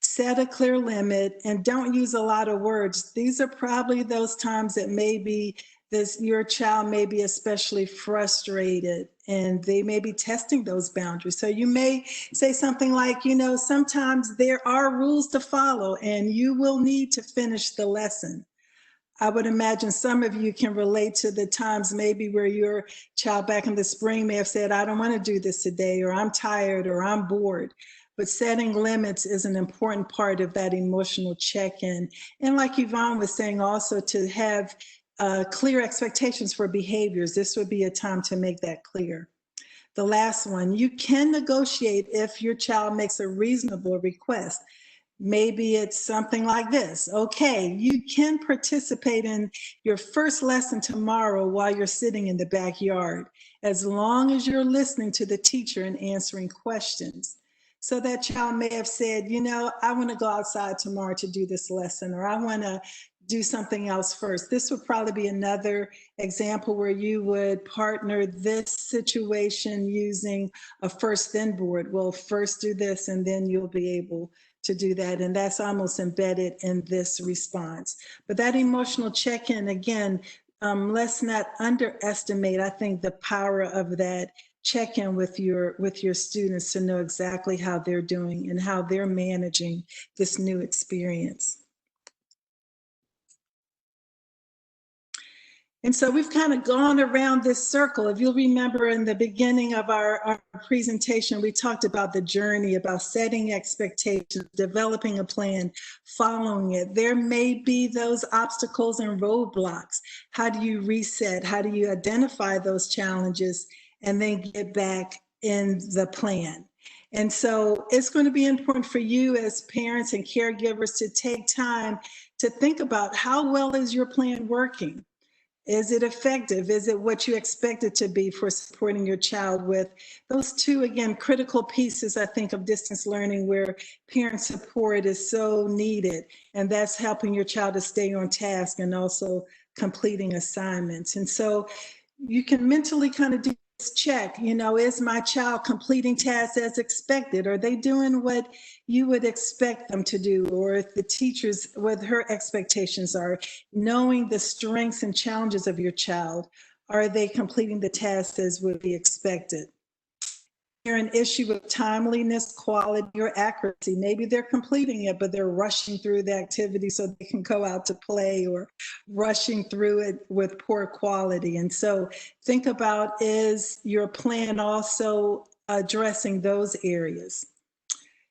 Set a clear limit and don't use a lot of words. These are probably those times that maybe your child may be especially frustrated and they may be testing those boundaries. So you may say something like, you know, sometimes there are rules to follow and you will need to finish the lesson. I would imagine some of you can relate to the times maybe where your child back in the spring may have said, I don't want to do this today, or I'm tired, or I'm bored. But setting limits is an important part of that emotional check-in. And like Yvonne was saying also, to have clear expectations for behaviors. This would be a time to make that clear. The last one, you can negotiate if your child makes a reasonable request. Maybe it's something like this. Okay, you can participate in your first lesson tomorrow while you're sitting in the backyard, as long as you're listening to the teacher and answering questions. So that child may have said, you know, I want to go outside tomorrow to do this lesson, or I want to do something else first. This would probably be another example where you would partner this situation using a first then board. Well, first do this and then you'll be able to do that. And that's almost embedded in this response. But that emotional check-in, again, let's not underestimate, I think, the power of that check-in with your students to know exactly how they're doing and how they're managing this new experience. And so we've kind of gone around this circle. If you'll remember in the beginning of our presentation, we talked about the journey, about setting expectations, developing a plan, following it. There may be those obstacles and roadblocks. How do you reset? How do you identify those challenges and then get back in the plan? And so it's going to be important for you as parents and caregivers to take time to think about how well is your plan working? Is it effective? Is it what you expect it to be for supporting your child with those two, again, critical pieces, I think, of distance learning where parent support is so needed, and that's helping your child to stay on task and also completing assignments. And so you can mentally kind of do this check, you know, is my child completing tasks as expected? Are they doing what you would expect them to do? Or if the teachers, what her expectations are, knowing the strengths and challenges of your child, are they completing the tasks as would be expected? They're an issue with timeliness, quality, or accuracy. Maybe they're completing it, but they're rushing through the activity so they can go out to play, or rushing through it with poor quality. And so think about, is your plan also addressing those areas?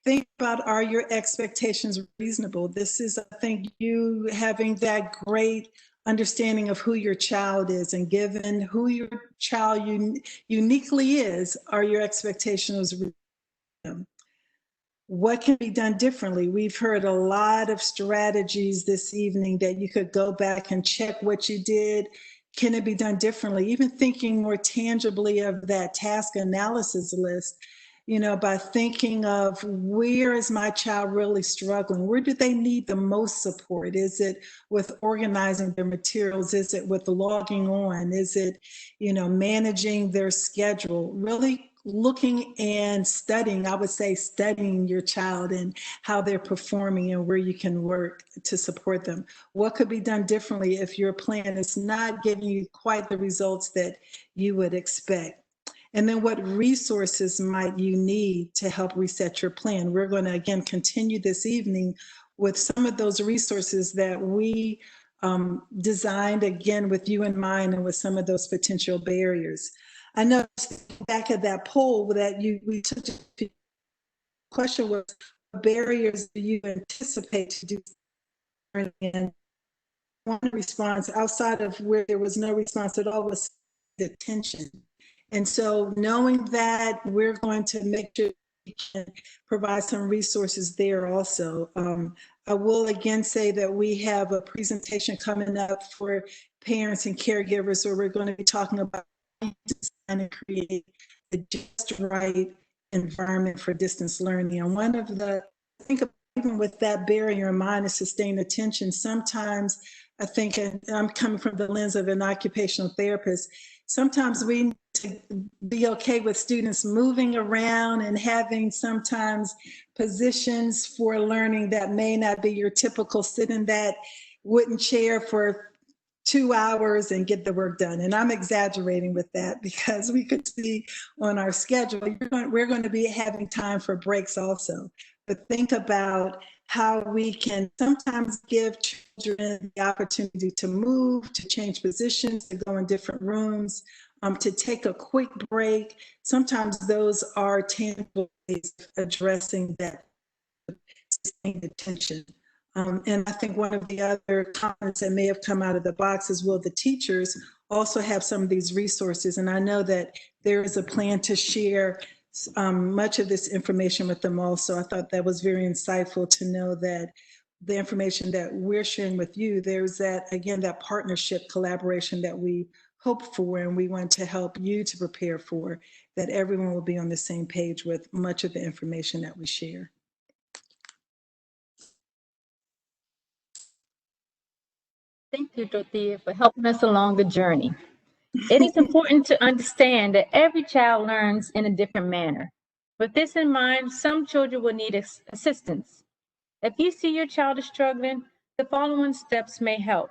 Think about, are your expectations reasonable? This is, I think, you having that great understanding of who your child is, and given who your child uniquely is, are your expectations reasonable? What can be done differently? We've heard a lot of strategies this evening that you could go back and check what you did. Can it be done differently? Even thinking more tangibly of that task analysis list, you know, by thinking of, where is my child really struggling? Where do they need the most support? Is it with organizing their materials? Is it with logging on? Is it, you know, managing their schedule? Really looking and studying, I would say studying your child and how they're performing and where you can work to support them. What could be done differently if your plan is not giving you quite the results that you would expect? And then what resources might you need to help reset your plan? We're going to, again, continue this evening with some of those resources that we designed, again, with you in mind, and with some of those potential barriers. I know back at that poll that we took, the question was, what barriers do you anticipate to do? And one response outside of where there was no response at all was attention. And so knowing that, we're going to make sure we can provide some resources there also. I will again say that we have a presentation coming up for parents and caregivers where we're going to be talking about design and create the just right environment for distance learning. And one of the, I think, even with that barrier in mind, is sustained attention. Sometimes I think, and I'm coming from the lens of an occupational therapist, sometimes we need to be okay with students moving around and having sometimes positions for learning that may not be your typical sit in that wooden chair for 2 hours and get the work done. And I'm exaggerating with that because we could see on our schedule, we're going to be having time for breaks also. But think about how we can sometimes give children the opportunity to move, to change positions, to go in different rooms, to take a quick break. Sometimes those are tangible ways of addressing that sustained attention. And I think one of the other comments that may have come out of the box is, will the teachers also have some of these resources? And I know that there is a plan to share much of this information with them also. I thought that was very insightful to know that the information that we're sharing with you, there's that, again, that partnership collaboration that we hope for and we want to help you to prepare for, that everyone will be on the same page with much of the information that we share. Thank you, Dorothea, for helping us along the journey. It is important to understand that every child learns in a different manner. With this in mind, some children will need assistance. If you see your child is struggling, the following steps may help.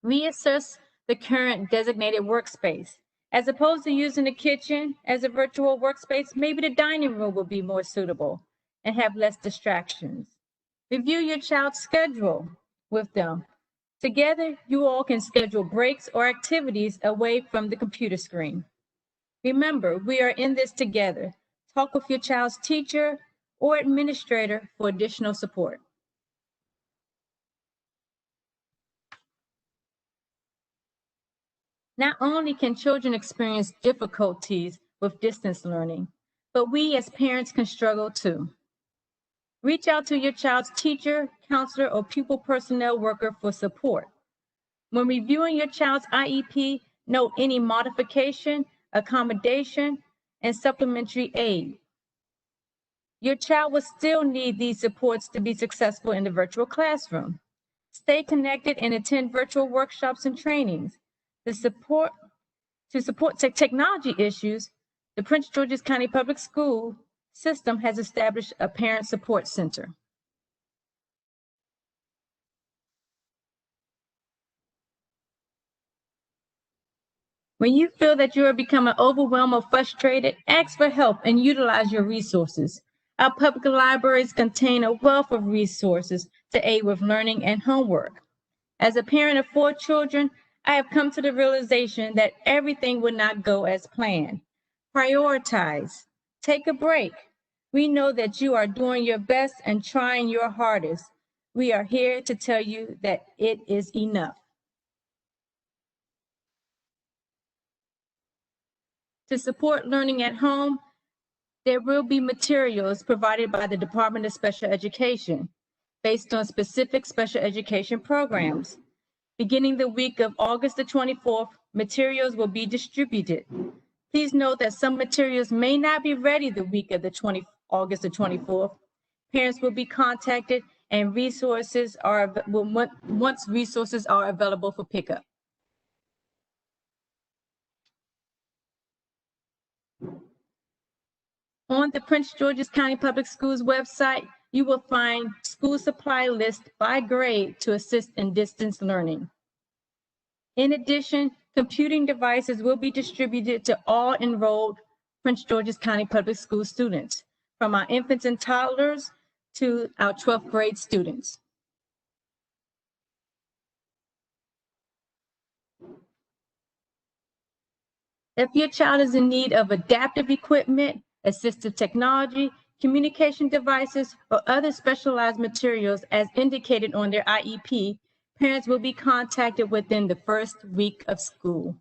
Reassess the current designated workspace. As opposed to using the kitchen as a virtual workspace, maybe the dining room will be more suitable and have less distractions. Review your child's schedule with them. Together, you all can schedule breaks or activities away from the computer screen. Remember, we are in this together. Talk with your child's teacher or administrator for additional support. Not only can children experience difficulties with distance learning, but we as parents can struggle too. Reach out to your child's teacher, counselor, or pupil personnel worker for support. When reviewing your child's IEP, note any modification, accommodation, and supplementary aid. Your child will still need these supports to be successful in the virtual classroom. Stay connected and attend virtual workshops and trainings. To support technology issues, the Prince George's County Public School system has established a parent support center. When you feel that you are becoming overwhelmed or frustrated, ask for help and utilize your resources. Our public libraries contain a wealth of resources to aid with learning and homework. As a parent of 4 children, I have come to the realization that everything will not go as planned. Prioritize. Take a break. We know that you are doing your best and trying your hardest. We are here to tell you that it is enough. To support learning at home, there will be materials provided by the Department of Special Education based on specific special education programs. Beginning the week of August the 24th, materials will be distributed. Please note that some materials may not be ready the week of August the 24th. Parents will be contacted and once resources are available for pickup. On the Prince George's County Public Schools website, you will find school supply list by grade to assist in distance learning. In addition, computing devices will be distributed to all enrolled Prince George's County Public School students, from our infants and toddlers to our 12th grade students. If your child is in need of adaptive equipment, assistive technology, communication devices, or other specialized materials as indicated on their IEP, parents will be contacted within the first week of school.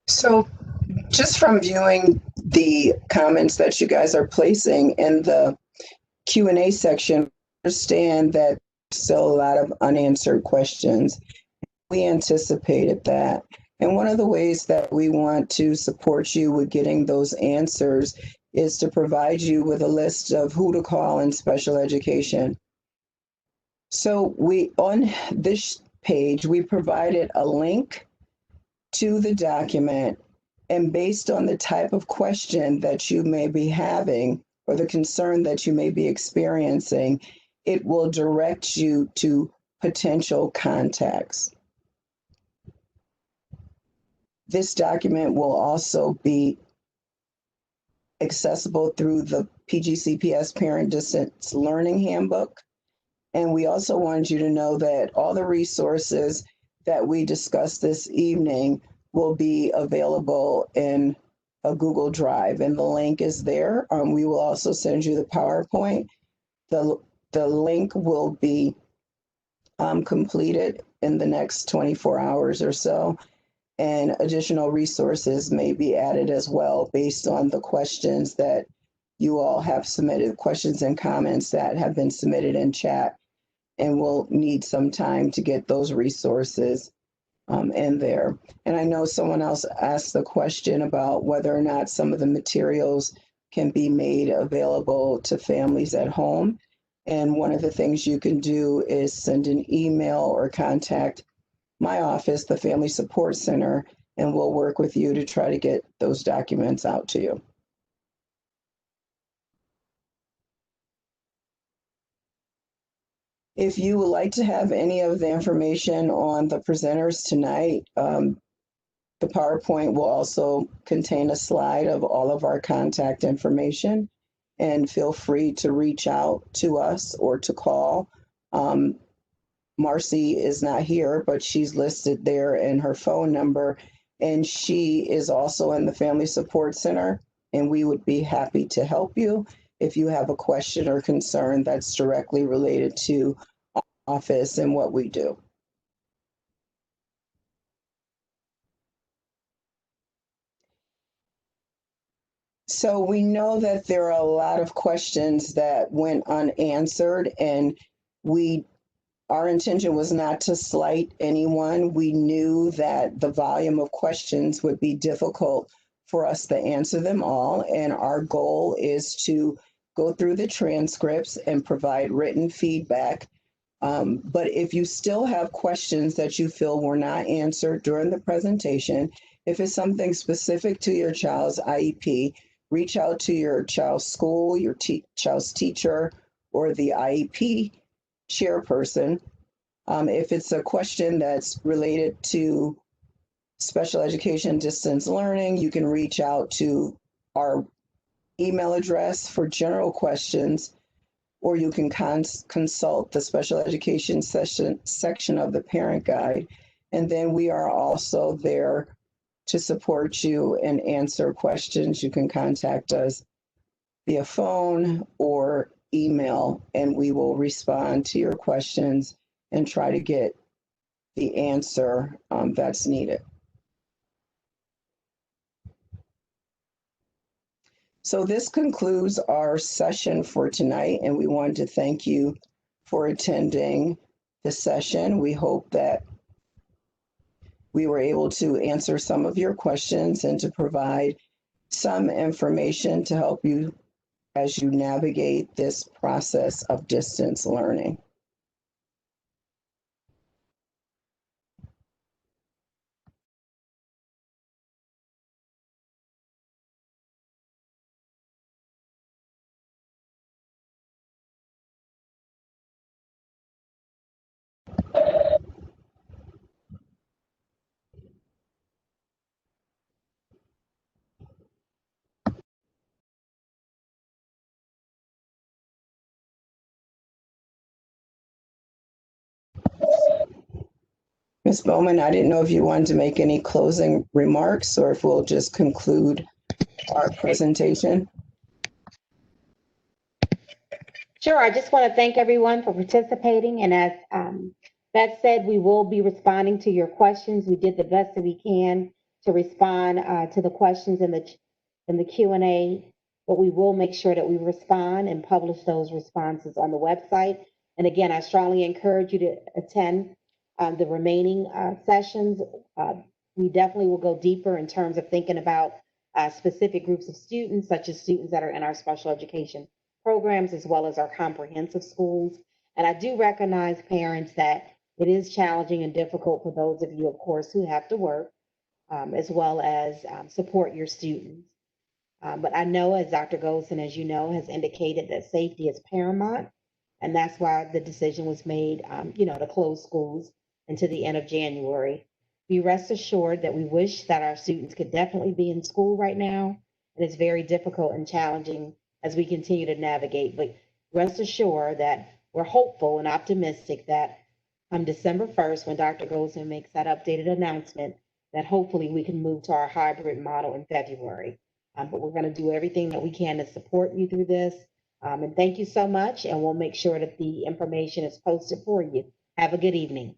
So just from viewing the comments that you guys are placing in the Q&A section, understand that there's still a lot of unanswered questions. We anticipated that. And one of the ways that we want to support you with getting those answers is to provide you with a list of who to call in special education. So on this page, we provided a link to the document, and based on the type of question that you may be having or the concern that you may be experiencing, it will direct you to potential contacts. This document will also be accessible through the PGCPS Parent Distance Learning Handbook. And we also wanted you to know that all the resources that we discussed this evening will be available in a Google Drive, and the link is there. We will also send you the PowerPoint. The link will be completed in the next 24 hours or so, and additional resources may be added as well based on the questions that you all have submitted, questions and comments that have been submitted in chat, and we'll need some time to get those resources in there. And I know someone else asked the question about whether or not some of the materials can be made available to families at home. And one of the things you can do is send an email or contact my office, the Family Support Center, and we'll work with you to try to get those documents out to you. If you would like to have any of the information on the presenters tonight, the PowerPoint will also contain a slide of all of our contact information, and feel free to reach out to us or to call. Marcy is not here, but she's listed there in her phone number, and she is also in the Family Support Center, and we would be happy to help you if you have a question or concern that's directly related to office and what we do. So we know that there are a lot of questions that went unanswered, and our intention was not to slight anyone. We knew that the volume of questions would be difficult for us to answer them all, and our goal is to go through the transcripts and provide written feedback. But if you still have questions that you feel were not answered during the presentation, if it's something specific to your child's IEP, reach out to your child's school, your child's teacher, or the IEP chairperson. If it's a question that's related to special education distance learning, you can reach out to our email address for general questions, or you can consult the special education section of the parent guide. And then we are also there to support you and answer questions. You can contact us via phone or email, and we will respond to your questions and try to get the answer that's needed. So this concludes our session for tonight, and we wanted to thank you for attending the session. We hope that we were able to answer some of your questions and to provide some information to help you as you navigate this process of distance learning. Ms. Bowman, I didn't know if you wanted to make any closing remarks or if we'll just conclude our presentation. Sure, I just want to thank everyone for participating. And as that said, we will be responding to your questions. We did the best that we can to respond to the questions in the Q&A, but we will make sure that we respond and publish those responses on the website. And again, I strongly encourage you to attend the remaining sessions. We definitely will go deeper in terms of thinking about specific groups of students, such as students that are in our special education programs, as well as our comprehensive schools. And I do recognize, parents, that it is challenging and difficult for those of you, of course, who have to work, as well as support your students. But I know, as Dr. Golson, as you know, has indicated that safety is paramount. And that's why the decision was made, to close schools until the end of January. Be rest assured that we wish that our students could definitely be in school right now. And it's very difficult and challenging as we continue to navigate. But rest assured that we're hopeful and optimistic that on December 1st, when Dr. Goldsman makes that updated announcement, that hopefully we can move to our hybrid model in February. But we're going to do everything that we can to support you through this. And thank you so much. And we'll make sure that the information is posted for you. Have a good evening.